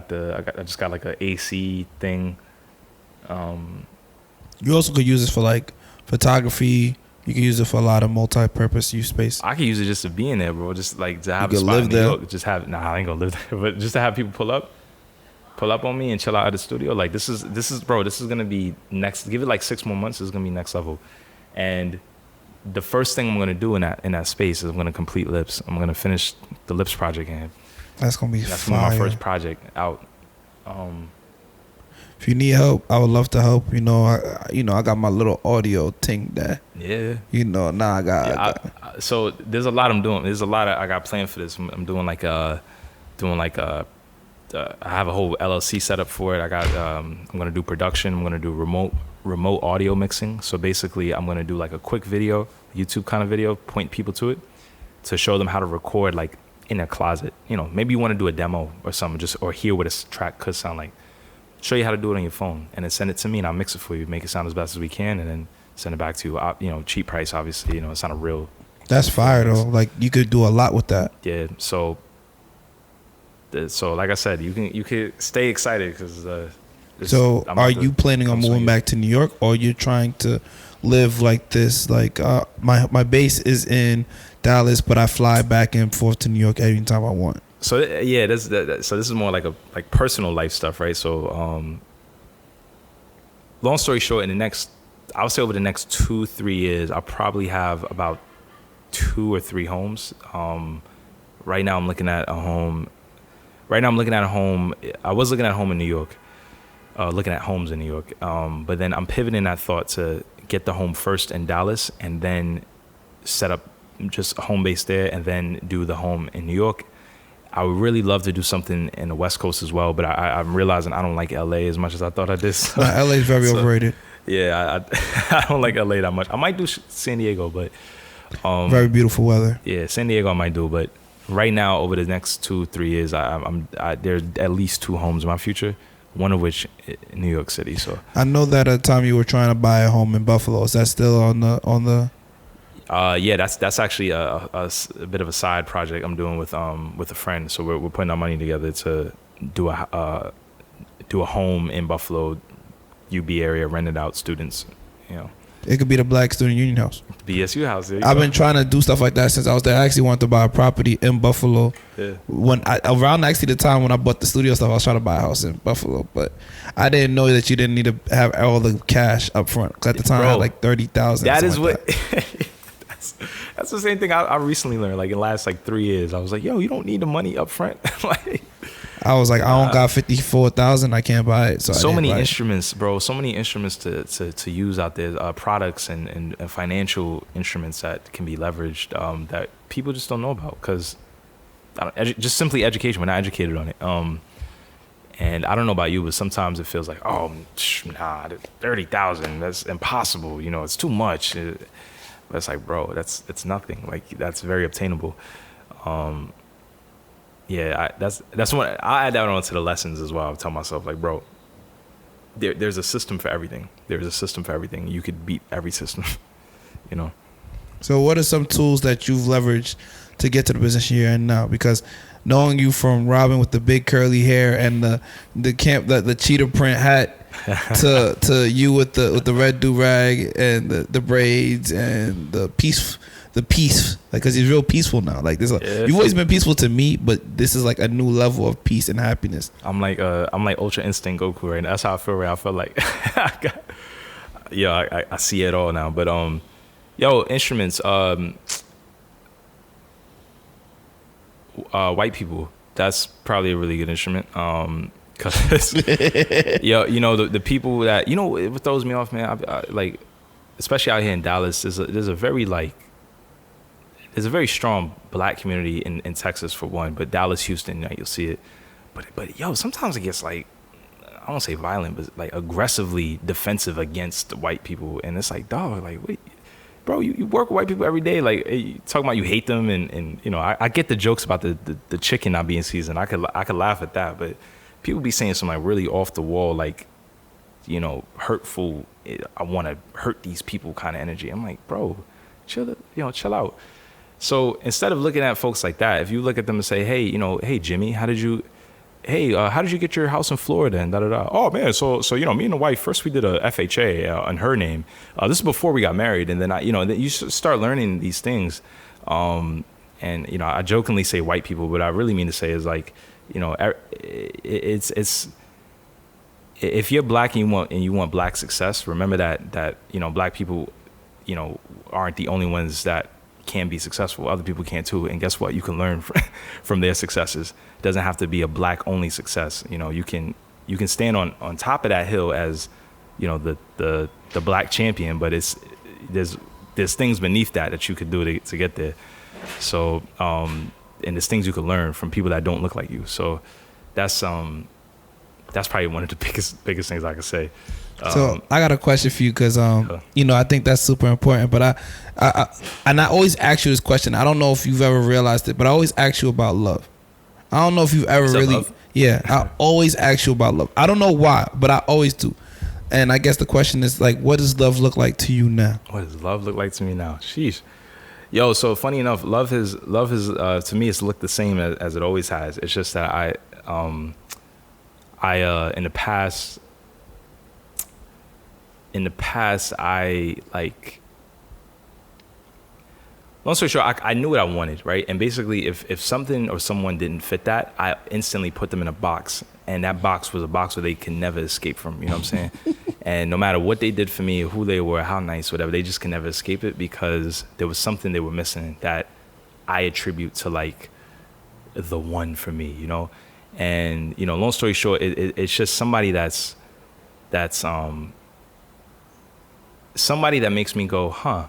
just got like a AC thing. You also could use this for like photography. You can use it for a lot of multi-purpose use space. I could use it just to be in there, bro. Just like to have a spot in New York. Just have, I ain't gonna live there, but just to have people pull up on me and chill out at the studio. Like this is bro. This is gonna be next. Give it like 6 more months. This is gonna be next level. And the first thing I'm gonna do in that space is I'm gonna complete lips. I'm gonna finish the lips project, and that's gonna be that's fire. my first project out. If you need help, I would love to help. I got my little audio thing there. Yeah. Now I got. So there's a lot I'm doing. There's a lot I got planned for this. I'm doing I have a whole LLC set up for it. I'm gonna do production. I'm gonna do remote audio mixing. So basically, I'm gonna do like a quick video, YouTube kind of video, point people to it, to show them how to record like in their closet. Maybe you want to do a demo or something, or hear what a track could sound like. Show you how to do it on your phone, and then send it to me, and I'll mix it for you, make it sound as best as we can, and then send it back to you. Cheap price, obviously. It's not a real. That's fire though. Like you could do a lot with that. Yeah. So like I said, you can stay excited because. So are you planning on moving back to New York, or you're trying to live like this? Like my base is in Dallas, but I fly back and forth to New York every time I want. So yeah, so this is more like personal life stuff, right? So long story short, I would say over the next 2-3 years, I'll probably have about 2 or 3 homes. Right now I'm looking at a home. I was looking at a home in New York, looking at homes in New York. But then I'm pivoting that thought to get the home first in Dallas and then set up just a home base there and then do the home in New York. I would really love to do something in the West Coast as well, but I'm realizing I don't like LA as much as I thought I did. So, LA is very overrated. Yeah, I don't like LA that much. I might do San Diego, but very beautiful weather. Yeah, San Diego I might do, but right now over the next 2-3 years, there's at least 2 homes in my future, one of which in New York City. So I know that at the time you were trying to buy a home in Buffalo. Is that still on the? Yeah, that's actually a bit of a side project I'm doing with a friend. So we're putting our money together to do a home in Buffalo, UB area, rented out students. You know, it could be the Black Student Union House, BSU house. I've been trying to do stuff like that since I was there. I actually wanted to buy a property in Buffalo. Yeah. Around actually the time when I bought the studio stuff, I was trying to buy a house in Buffalo, but I didn't know that you didn't need to have all the cash up front. Cause at the time I had like 30,000. That is what. That. That's the same thing I recently learned. Like in the last 3 years, I was like, yo, you don't need the money up front. Like, I was like, I don't got 54,000. I can't buy it. So many instruments, bro. So many instruments to use out there. Products and financial instruments that can be leveraged that people just don't know about because just simply education. We're not educated on it. And I don't know about you, but sometimes it feels like, oh, nah, 30,000. That's impossible. You know, it's too much. But it's like, bro, it's nothing. Like that's very obtainable. Yeah, that's what I add that on to the lessons as well. I tell myself like, bro, there's a system for everything. There's a system for everything. You could beat every system, you know. So what are some tools that you've leveraged to get to the position you're in now? Because knowing you from Robin with the big curly hair and the cheetah print hat to you with the red do-rag and the braids and the peace, like, cause he's real peaceful now. Like this, you've always been peaceful to me, but this is like a new level of peace and happiness. I'm like Ultra Instinct Goku right now. That's how I feel right now. I feel like, I see it all now. But instruments. White people. That's probably a really good instrument. Cause the people that what throws me off, man. I like, especially out here in Dallas, there's a very strong Black community in Texas for one, but Dallas, Houston, you'll see it. But sometimes it gets like, I won't say violent, but like aggressively defensive against white people, and it's like, dog, like wait, bro, you work with white people every day, like you talking about you hate them, and I get the jokes about the chicken not being seasoned. I could laugh at that, but people be saying some like really off the wall, like hurtful, I want to hurt these people kind of energy. I'm like, bro, chill out. So instead of looking at folks like that, if you look at them and say, hey Jimmy, how did you get your house in Florida and da-da-da? Oh man, so me and the wife, first we did a FHA on her name. This is before we got married, and then then you start learning these things. And I jokingly say white people, but what I really mean to say is like, it's if you're Black and you want Black success, remember that Black people, aren't the only ones that can be successful. Other people can too, and guess what? You can learn from their successes. It doesn't have to be a Black only success. You can stand on top of that hill as the Black champion, but there's things beneath that you could do to get there. So and there's things you can learn from people that don't look like you. So that's probably one of the biggest things I could say. So I got a question for you because I think that's super important. But I always ask you this question. I don't know if you've ever realized it, but I always ask you about love. I don't know if you've ever really. Love? Yeah, I always ask you about love. I don't know why, but I always do. And I guess the question is like, what does love look like to you now? What does love look like to me now? Sheesh. Yo, so funny enough, love has to me it's looked the same as it always has. It's just that I in the past I like, long story short, I knew what I wanted, right? And basically if something or someone didn't fit that, I instantly put them in a box, and that box was a box where they can never escape from, you know what I'm saying? And no matter what they did for me, who they were, how nice, whatever, they just can never escape it because there was something they were missing that I attribute to like the one for me, And long story short, it's just somebody that's that's somebody that makes me go, huh,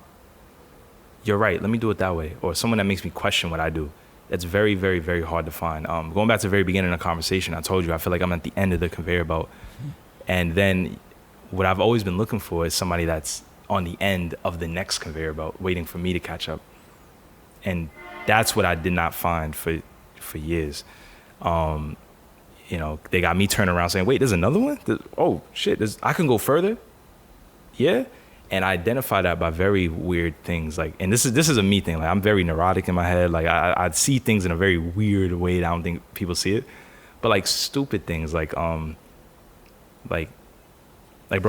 you're right, let me do it that way, or someone that makes me question what I do. It's very, very, very hard to find. Going back to the very beginning of the conversation, I told you I feel like I'm at the end of the conveyor belt. And then what I've always been looking for is somebody that's on the end of the next conveyor belt, waiting for me to catch up. And that's what I did not find for years. You know, they got me turning around saying, wait, there's another one? Oh, shit, I can go further? Yeah? And I identify that by very weird things. Like, and this is a me thing. Like, I'm very neurotic in my head. Like, I see things in a very weird way that I don't think people see it. But like stupid things, like bro,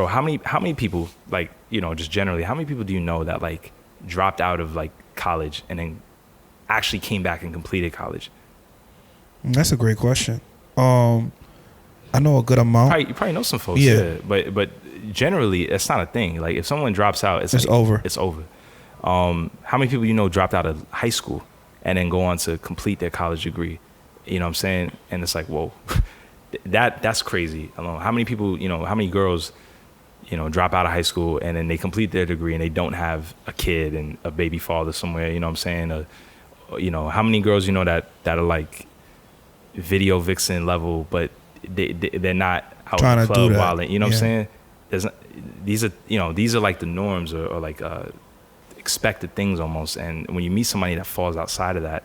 how many people, like, you know, just generally, how many people do you know that like dropped out of like college and then actually came back and completed college? That's a great question. I know a good amount. You probably know some folks. Yeah. But generally, it's not a thing. Like, if someone drops out, it's like, over. It's over. How many people you know dropped out of high school and then go on to complete their college degree? You know what I'm saying? And it's like, whoa, that's crazy alone. How many people, you know, how many girls, you know, drop out of high school and then they complete their degree and they don't have a kid and a baby father somewhere, you know what I'm saying? You know, how many girls, you know, that are like video vixen level, but they're not out trying in the club to do that. wilding, you know what I'm saying? These are like the norms or like expected things almost. And when you meet somebody that falls outside of that,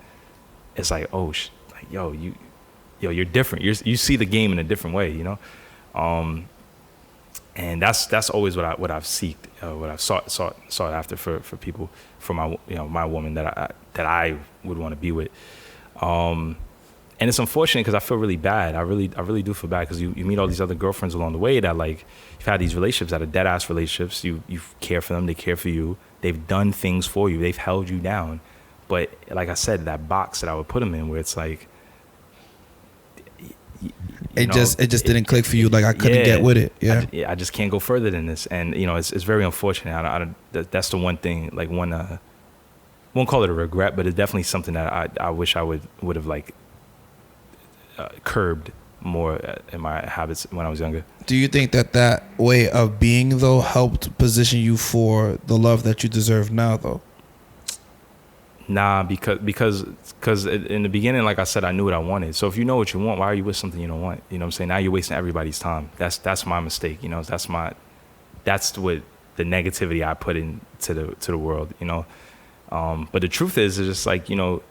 it's like, oh, like, you're different. You see the game in a different way, you know? And that's always what I've sought after for people, for my, you know, my woman that I would want to be with. And it's unfortunate because I feel really bad. I really do feel bad because you meet all these other girlfriends along the way that, like, you've had these relationships that are dead ass relationships. You care for them, they care for you. They've done things for you. They've held you down. But like I said, that box that I would put them in, where it's like, it just didn't click for you. Like, I couldn't get with it. Yeah. I just can't go further than this. And, you know, it's very unfortunate. That's the one thing, like, one, won't call it a regret, but it's definitely something that I wish I would have like curbed more in my habits when I was younger. Do you think that way of being, though, helped position you for the love that you deserve now, though? Nah, because in the beginning, like I said, I knew what I wanted. So if you know what you want, why are you with something you don't want? You know what I'm saying? Now you're wasting everybody's time. That's my mistake. You know, that's what the negativity I put into the world. You know, but the truth is, it's just like, you know,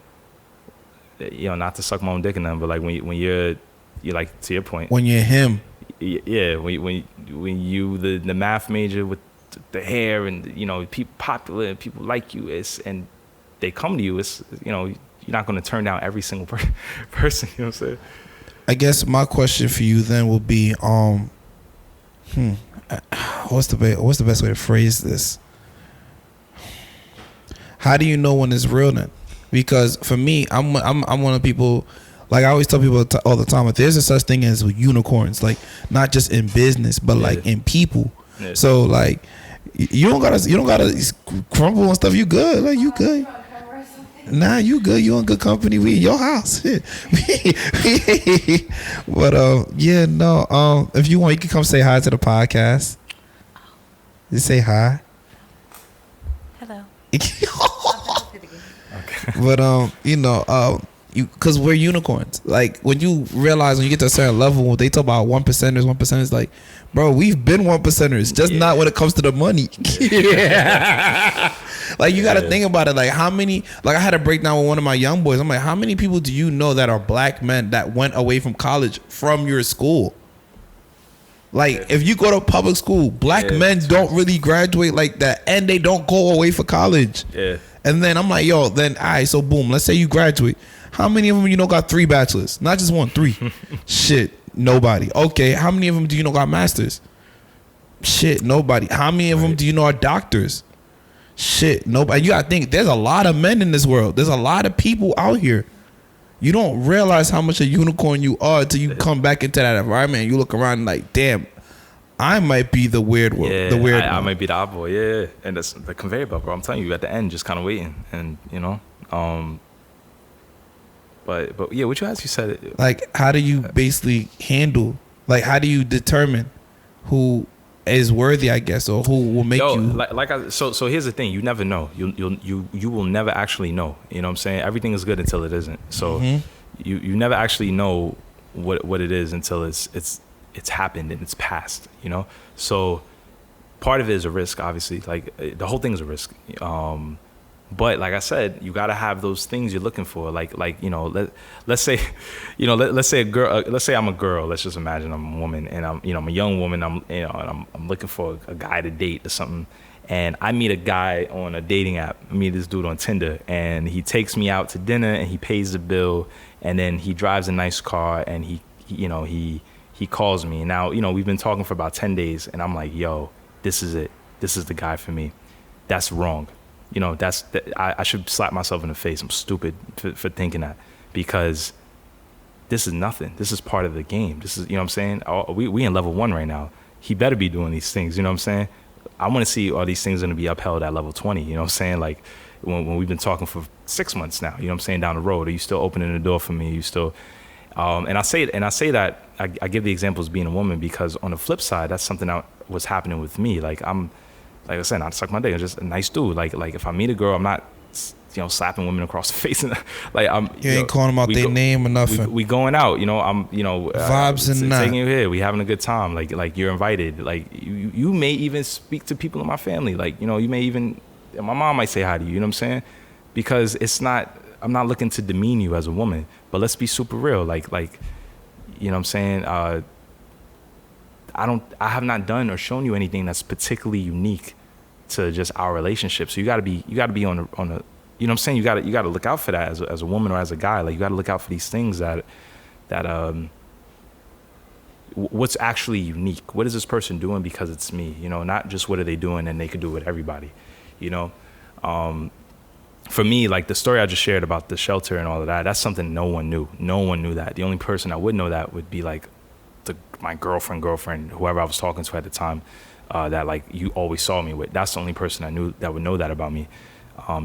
not to suck my own dick in them, but like when you're like, to your point, when you're him, yeah, when you the math major with the hair and, you know, people popular and people like you, and they come to you, it's, you know, you're not going to turn down every single person. You know what I'm saying? I guess my question for you then will be, what's the best way to phrase this? How do you know when it's real then? Because for me, I'm one of the people, like I always tell people all the time, if there's a such thing as unicorns, like not just in business, but like in people. Yeah. So like, you don't gotta crumble and stuff. You good? Like, you good? Nah, you good. You in good company. We in your house. But yeah, no. If you want, you can come say hi to the podcast. Just say hi. Hello. But you know, because we're unicorns. Like, when you realize, when you get to a certain level, they talk about 1%ers, like, bro, we've been 1%ers, just not when it comes to the money. Like, you got to think about it. Like, how many, like, I had a breakdown with one of my young boys. I'm like, how many people do you know that are black men that went away from college from your school? Like, if you go to public school, black men don't really graduate like that, and they don't go away for college. Yeah. And then I'm like, yo, then, all right, so boom, let's say you graduate. How many of them you know got 3 bachelors? Not just 1, 3. Shit, nobody. Okay, how many of them do you know got masters? Shit, nobody. How many of them do you know are doctors? Shit, nobody. You gotta think, there's a lot of men in this world. There's a lot of people out here. You don't realize how much a unicorn you are until you come back into that environment and you look around like, damn, I might be the weird one. Yeah, the weird I might be the odd boy. Yeah, and that's the conveyor belt, bro. I'm telling you, at the end, just kind of waiting, and you know, but yeah, what you said, like, how do you basically handle? Like, how do you determine who is worthy, I guess, or who will make you. So here's the thing: you never know. You will never actually know. You know what I'm saying? Everything is good until it isn't. So you never actually know what it is until it's happened and it's past. You know. So part of it is a risk, obviously. Like the whole thing is a risk. But like I said, you gotta have those things you're looking for. Like let's say, let's say a girl. Let's say I'm a girl. Let's just imagine I'm a woman, and I'm a young woman. And I'm looking for a guy to date or something. And I meet a guy on a dating app. I meet this dude on Tinder, and he takes me out to dinner, and he pays the bill, and then he drives a nice car, and he calls me. Now we've been talking for about 10 days, and I'm like, yo, this is it. This is the guy for me. That's wrong. I should slap myself in the face. I'm stupid for thinking that, because this is nothing. This is part of the game. This is, what I'm saying? We in level 1 right now. He better be doing these things. You know what I'm saying? I want to see are these things going to be upheld at level 20. You know what I'm saying? Like when we've been talking for 6 months now, you know what I'm saying? Down the road, are you still opening the door for me? Are you still, and I say that I give the examples being a woman, because on the flip side, that's something that was happening with me. Like I said, not to suck my dick. I'm just a nice dude. Like if I meet a girl, I'm not, slapping women across the face. And like you ain't calling them out their name or nothing. We going out. I'm vibes and taking you here. We having a good time. Like you're invited. Like you may even speak to people in my family. Like you may even, my mom might say hi to you. You know what I'm saying? Because it's not. I'm not looking to demean you as a woman. But let's be super real. Like you know what I'm saying? I have not done or shown you anything that's particularly unique to just our relationship. So you gotta be on a, you know what I'm saying? You gotta look out for that as a woman or as a guy. Like you gotta look out for these things that what's actually unique. What is this person doing because it's me? Not just what are they doing and they could do it with everybody. For me, like the story I just shared about the shelter and all of that, that's something no one knew. No one knew that. The only person that would know that would be like my girlfriend, whoever I was talking to at the time, that like you always saw me with. That's the only person I knew that would know that about me.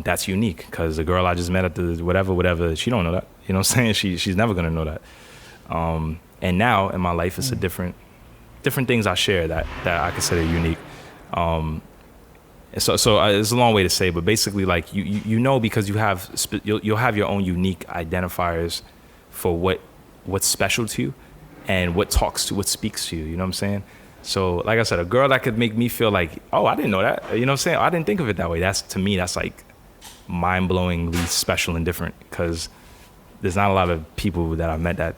That's unique, because the girl I just met at the whatever, she don't know that. You know what I'm saying? She's never gonna know that. And now in my life, it's a different things I share that I consider unique. So it's a long way to say, but basically, like because you'll have your own unique identifiers for what's special to you and what speaks to you. You know what I'm saying? So like I said, a girl that could make me feel like, oh, I didn't know that. You know what I'm saying? I didn't think of it that way. To me, that's like mind-blowingly special and different, because there's not a lot of people that I've met that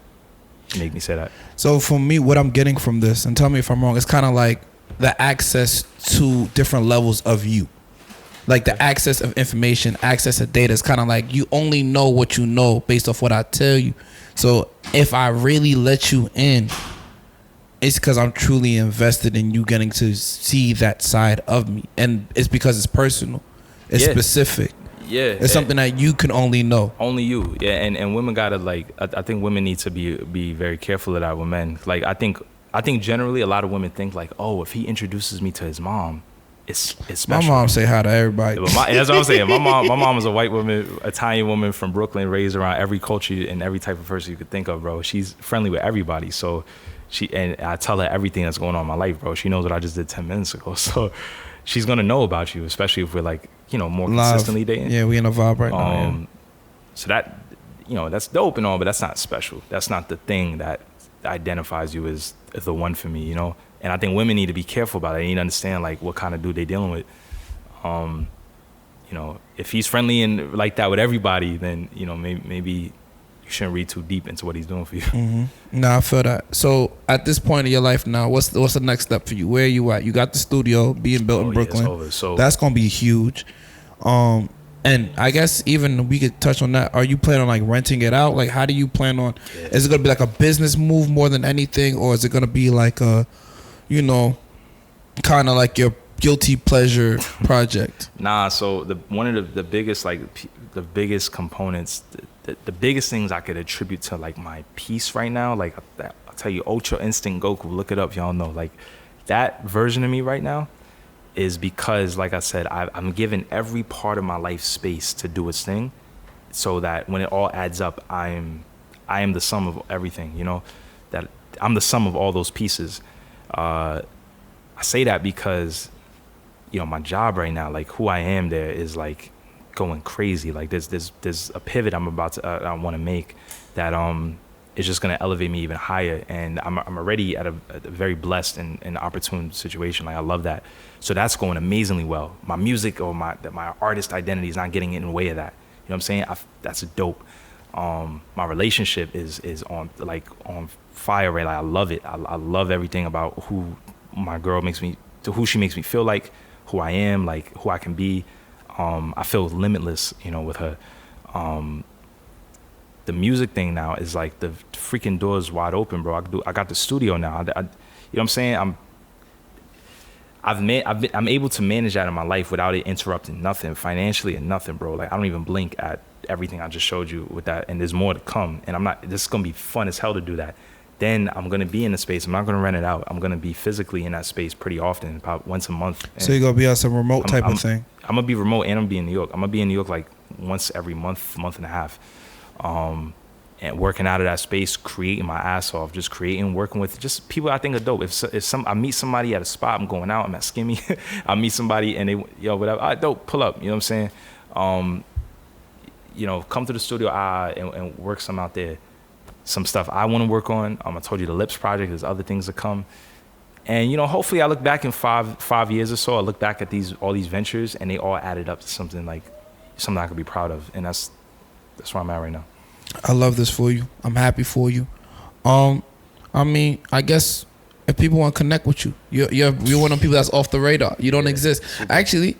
make me say that. So for me, what I'm getting from this, and tell me if I'm wrong, it's kind of like the access to different levels of you. Like the access of information, access to data is kind of like you only know what you know based off what I tell you. So if I really let you in, it's because I'm truly invested in you getting to see that side of me. And it's because it's personal. It's specific. Yeah. It's something that you can only know. Only you. Yeah. And women gotta I think women need to be very careful of that with men. Like I think generally a lot of women think like, oh, if he introduces me to his mom, it's special. My mom say hi to everybody. That's what I'm saying. My mom is a white woman, Italian woman from Brooklyn, raised around every culture and every type of person you could think of, bro. She's friendly with everybody. So and I tell her everything that's going on in my life, bro. She knows what I just did 10 minutes ago. So she's going to know about you, especially if we're like, more consistently dating. Yeah, we in a vibe right now. Yeah. So that, that's dope and all, but that's not special. That's not the thing that identifies you as the one for me, And I think women need to be careful about it. They need to understand like what kind of dude they dealing with. If he's friendly and like that with everybody, then, maybe you shouldn't read too deep into what he's doing for you. Mm-hmm. No, I feel that. So at this point in your life now, what's the next step for you? Where are you at? You got the studio being built in Brooklyn. Yeah, it's over. So that's gonna be huge. And I guess even we could touch on that. Are you planning on like renting it out? Like, how do you plan on? Yeah. Is it gonna be like a business move more than anything, or is it gonna be like a, kind of like your guilty pleasure project? Nah. So one of the biggest the biggest components. The biggest things I could attribute to like my peace right now, like I'll tell you, Ultra Instinct Goku, look it up, y'all know, like that version of me right now is because, like I said, I'm giving every part of my life space to do its thing, so that when it all adds up, I am the sum of everything, that I'm the sum of all those pieces. I say that because, my job right now, like who I am there is like going crazy. Like there's a pivot I want to make that is just gonna elevate me even higher. And I'm already at a very blessed and opportune situation. Like I love that. So that's going amazingly well. My music or my artist identity is not getting in the way of that. You know what I'm saying? That's dope. My relationship is on fire, right? Like I love it. I love everything about who my girl who she makes me feel like, who I am, like who I can be. I feel limitless, with her. The music thing now is like the freaking doors wide open, bro. I got the studio now. You know what I'm saying? I'm able to manage that in my life without it interrupting nothing financially and nothing, bro. Like I don't even blink at everything I just showed you with that, and there's more to come. And this is gonna be fun as hell to do that. Then I'm gonna be in the space. I'm not gonna rent it out. I'm gonna be physically in that space pretty often, about once a month. So you're gonna be on some remote type of thing? I'm gonna be remote, and I'm gonna be in New York. I'm gonna be in New York like once every month and a half. And working out of that space, creating my ass off, just creating, working with just people I think are dope. If I meet somebody at a spot, I'm going out, I'm at Skimmy, I meet somebody and they, whatever, all right, dope, pull up, you know what I'm saying? Come to the studio and work some out there. Some stuff I want to work on. I told you the Lips project, there's other things to come. And, hopefully I look back in five years or so, I look back at all these ventures and they all added up to something I could be proud of. And that's where I'm at right now. I love this for you. I'm happy for you. I guess if people want to connect with you, you're one of the people that's off the radar. You don't exist. Actually,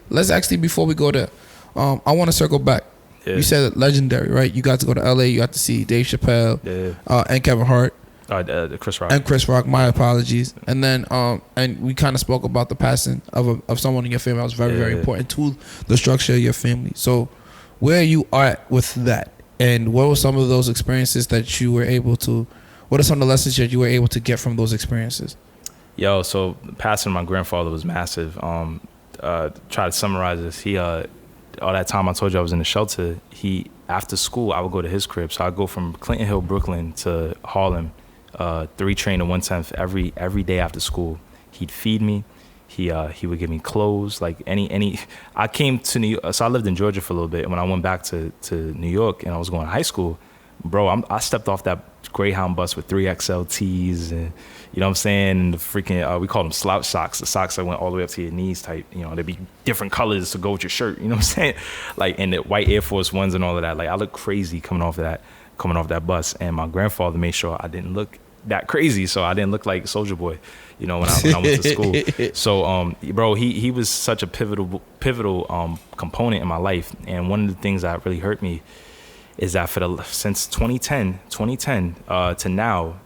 before we go there, I want to circle back. Yeah. You said legendary, right? You got to go to LA. You got to see Dave Chappelle, and Kevin Hart, Chris Rock, and Chris Rock. My apologies. And then, and we kind of spoke about the passing of someone in your family that was very, very important to the structure of your family. So, where you are at with that, and what were some of those experiences that you were able to? What are some of the lessons that you were able to get from those experiences? So passing my grandfather was massive. Try to summarize this. He all that time I told you I was in the shelter, after school I would go to his crib. So I'd go from Clinton Hill, Brooklyn to Harlem, 3 train to 110th every day after school. He'd feed me. He would give me clothes, like any. I came to New York, so I lived in Georgia for a little bit. And when I went back to New York and I was going to high school, bro, I stepped off that Greyhound bus with 3XL tees and, you know what I'm saying, and the freaking, we called them slouch socks, the socks that went all the way up to your knees type, there'd be different colors to go with your shirt, you know what I'm saying? Like, and the white Air Force Ones and all of that. Like, I looked crazy coming off that bus. And my grandfather made sure I didn't look that crazy, so I didn't look like Soulja Boy, when I went to school. So, bro, he was such a pivotal component in my life. And one of the things that really hurt me is that since 2010 to now,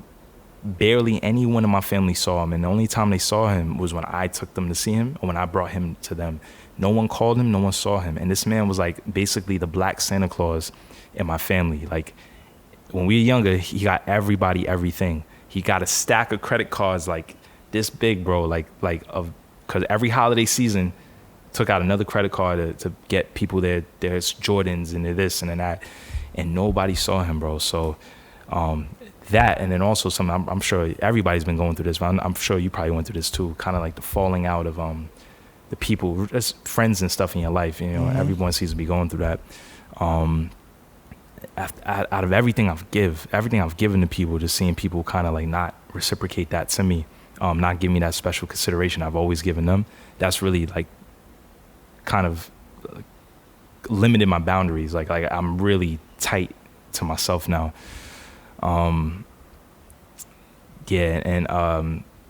barely anyone in my family saw him. And the only time they saw him was when I took them to see him or when I brought him to them. No one called him, no one saw him. And this man was like basically the black Santa Claus in my family. Like, when we were younger, he got everybody everything. He got a stack of credit cards like this big, bro, because every holiday season took out another credit card to get people their Jordans and their this and that. And nobody saw him, bro. So that, and then also I'm sure everybody's been going through this, but I'm sure you probably went through this too, kind of like the falling out of the people, just friends and stuff in your life. Everyone seems to be going through that. Out of everything I've given to people, just seeing people kind of like not reciprocate that to me, not give me that special consideration I've always given them, that's really like kind of limited my boundaries. Like I'm really tight to myself now. And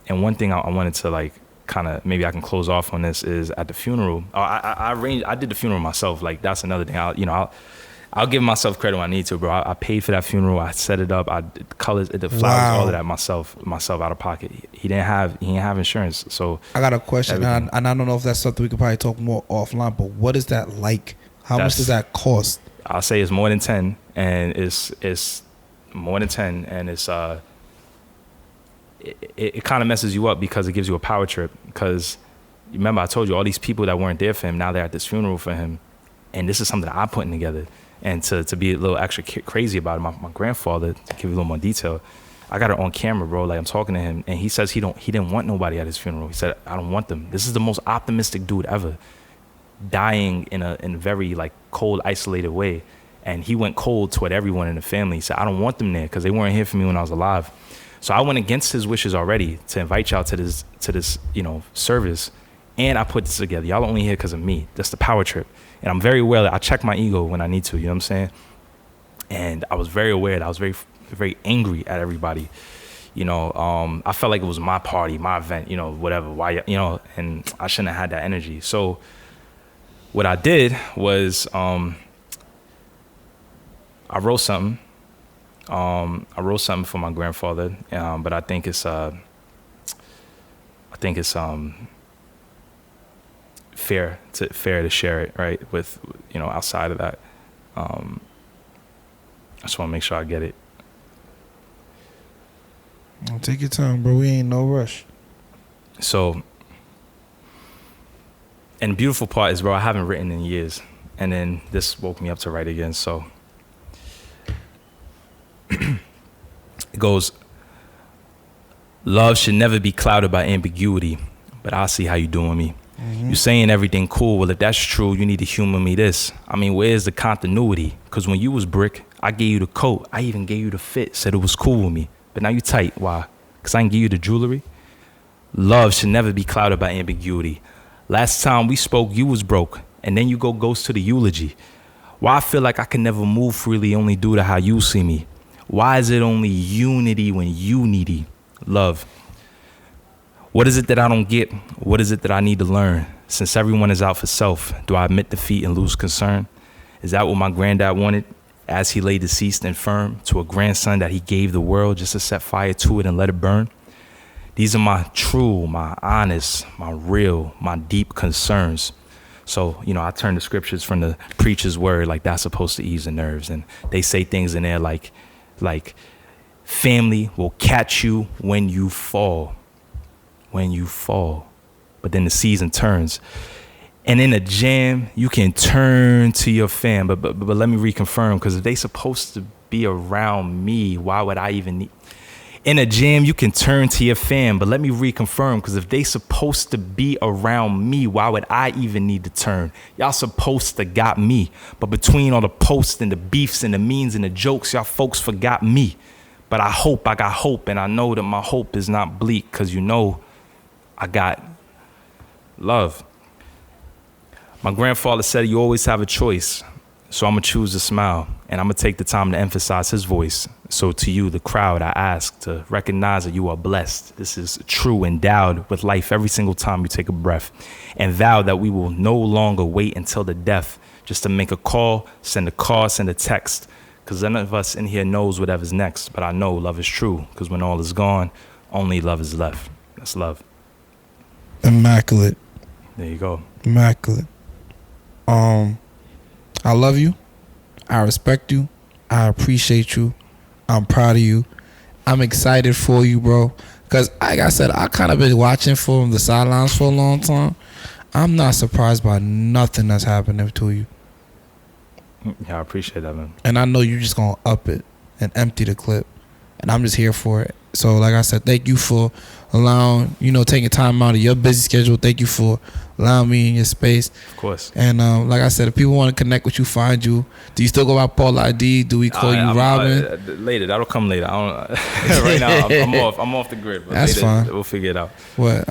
one thing I wanted to like kind of, maybe I can close off on this, is at the funeral. I did the funeral myself. Like, that's another thing. I'll give myself credit when I need to, bro. I paid for that funeral. I set it up. I did the colors, the flowers, all of that myself out of pocket. He didn't have insurance. So I got a question, and I don't know if that's something we could probably talk more offline. But what is that like? How much does that cost? I'll say it's more than 10, and it's more than 10, and it's it kind of messes you up because it gives you a power trip. Because remember, I told you all these people that weren't there for him, now they're at this funeral for him, and this is something that I'm putting together. And to be a little extra crazy about it, my grandfather, to give you a little more detail, I got it on camera, bro. Like I'm talking to him, and he says he didn't want nobody at his funeral. He said, I don't want them. This is the most optimistic dude ever, dying in a very like cold, isolated way. And he went cold toward everyone in the family. He said, I don't want them there because they weren't here for me when I was alive. So I went against his wishes already to invite y'all to this service. And I put this together. Y'all are only here because of me. That's the power trip. And I'm very aware that I check my ego when I need to, you know what I'm saying? And I was very aware that I was very, very angry at everybody. I felt like it was my party, my event, whatever, why, and I shouldn't have had that energy. So what I did was, I wrote something. I wrote something for my grandfather, but I think it's fair to share it, right? With outside of that, I just want to make sure I get it. Take your time, bro. We ain't no rush. So, and the beautiful part is, bro, I haven't written in years, and then this woke me up to write again. So it goes, love should never be clouded by ambiguity, but I'll see how you doing me. You saying everything cool. Well, if that's true, you need to humor me this. I mean, where's the continuity? Because when you was brick, I gave you the coat. I even gave you the fit, said it was cool with me. But now you tight. Why? Because I didn't give you the jewelry? Love should never be clouded by ambiguity. Last time we spoke, you was broke. And then you go ghost to the eulogy. Why I feel like I can never move freely only due to how you see me? Why is it only unity when you needy? Love. What is it that I don't get? What is it that I need to learn? Since everyone is out for self, do I admit defeat and lose concern? Is that what my granddad wanted as he lay deceased and firm to a grandson that he gave the world just to set fire to it and let it burn? These are my true, my honest, my real, my deep concerns. So, I turn to scriptures from the preacher's word, like that's supposed to ease the nerves. And they say things in there like family will catch you when you fall. When you fall, but then the season turns, and in a jam you can turn to your fam. But let me reconfirm, because if they supposed to be around me, why would I even need? In a jam you can turn to your fam, but let me reconfirm, because if they supposed to be around me, why would I even need to turn? Y'all supposed to got me, but between all the posts and the beefs and the means and the jokes, y'all folks forgot me. But I got hope, and I know that my hope is not bleak, because I got love. My grandfather said you always have a choice, so I'm going to choose to smile, and I'm going to take the time to emphasize his voice. So to you, the crowd, I ask to recognize that you are blessed. This is true, endowed with life every single time you take a breath, and vow that we will no longer wait until the death just to make a call, send a call, send a text, because none of us in here knows whatever's next, but I know love is true, because when all is gone, only love is left. That's love. Immaculate. There you go. Immaculate. I love you. I respect you. I appreciate you. I'm proud of you. I'm excited for you, bro. Because like I said, I kind of been watching from the sidelines for a long time. I'm not surprised by nothing that's happening to you. Yeah, I appreciate that, man. And I know you're just going to up it and empty the clip. And I'm just here for it. So like I said, thank you for allowing, taking time out of your busy schedule. Thank you for allowing me in your space. Of course. And like I said, if people want to connect with you, find you. Do you still go by Paul ID? Do we call you Robin? Later. That'll come later. I don't. Right now, I'm off the grid. But that's later, fine. We'll figure it out. What?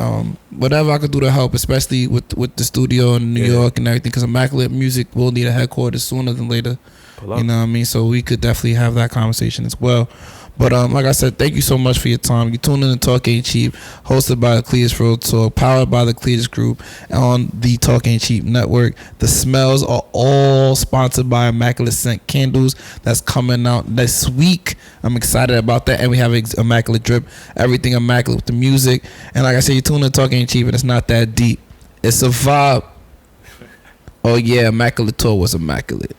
Whatever I could do to help, especially with the studio in New York and everything, because Immaculate Music will need a headquarters sooner than later. You know what I mean? So we could definitely have that conversation as well. But like I said, thank you so much for your time. You tuned in to Talk Ain't Cheap, hosted by the Cletus Road Talk, powered by the Cletus Group on the Talk Ain't Cheap network. The smells are all sponsored by Immaculate Scent Candles. That's coming out this week. I'm excited about that. And we have Immaculate Drip, everything immaculate with the music. And like I said, you tuned in to Talk Ain't Cheap, and it's not that deep. It's a vibe. Oh yeah, Immaculate Tour was immaculate.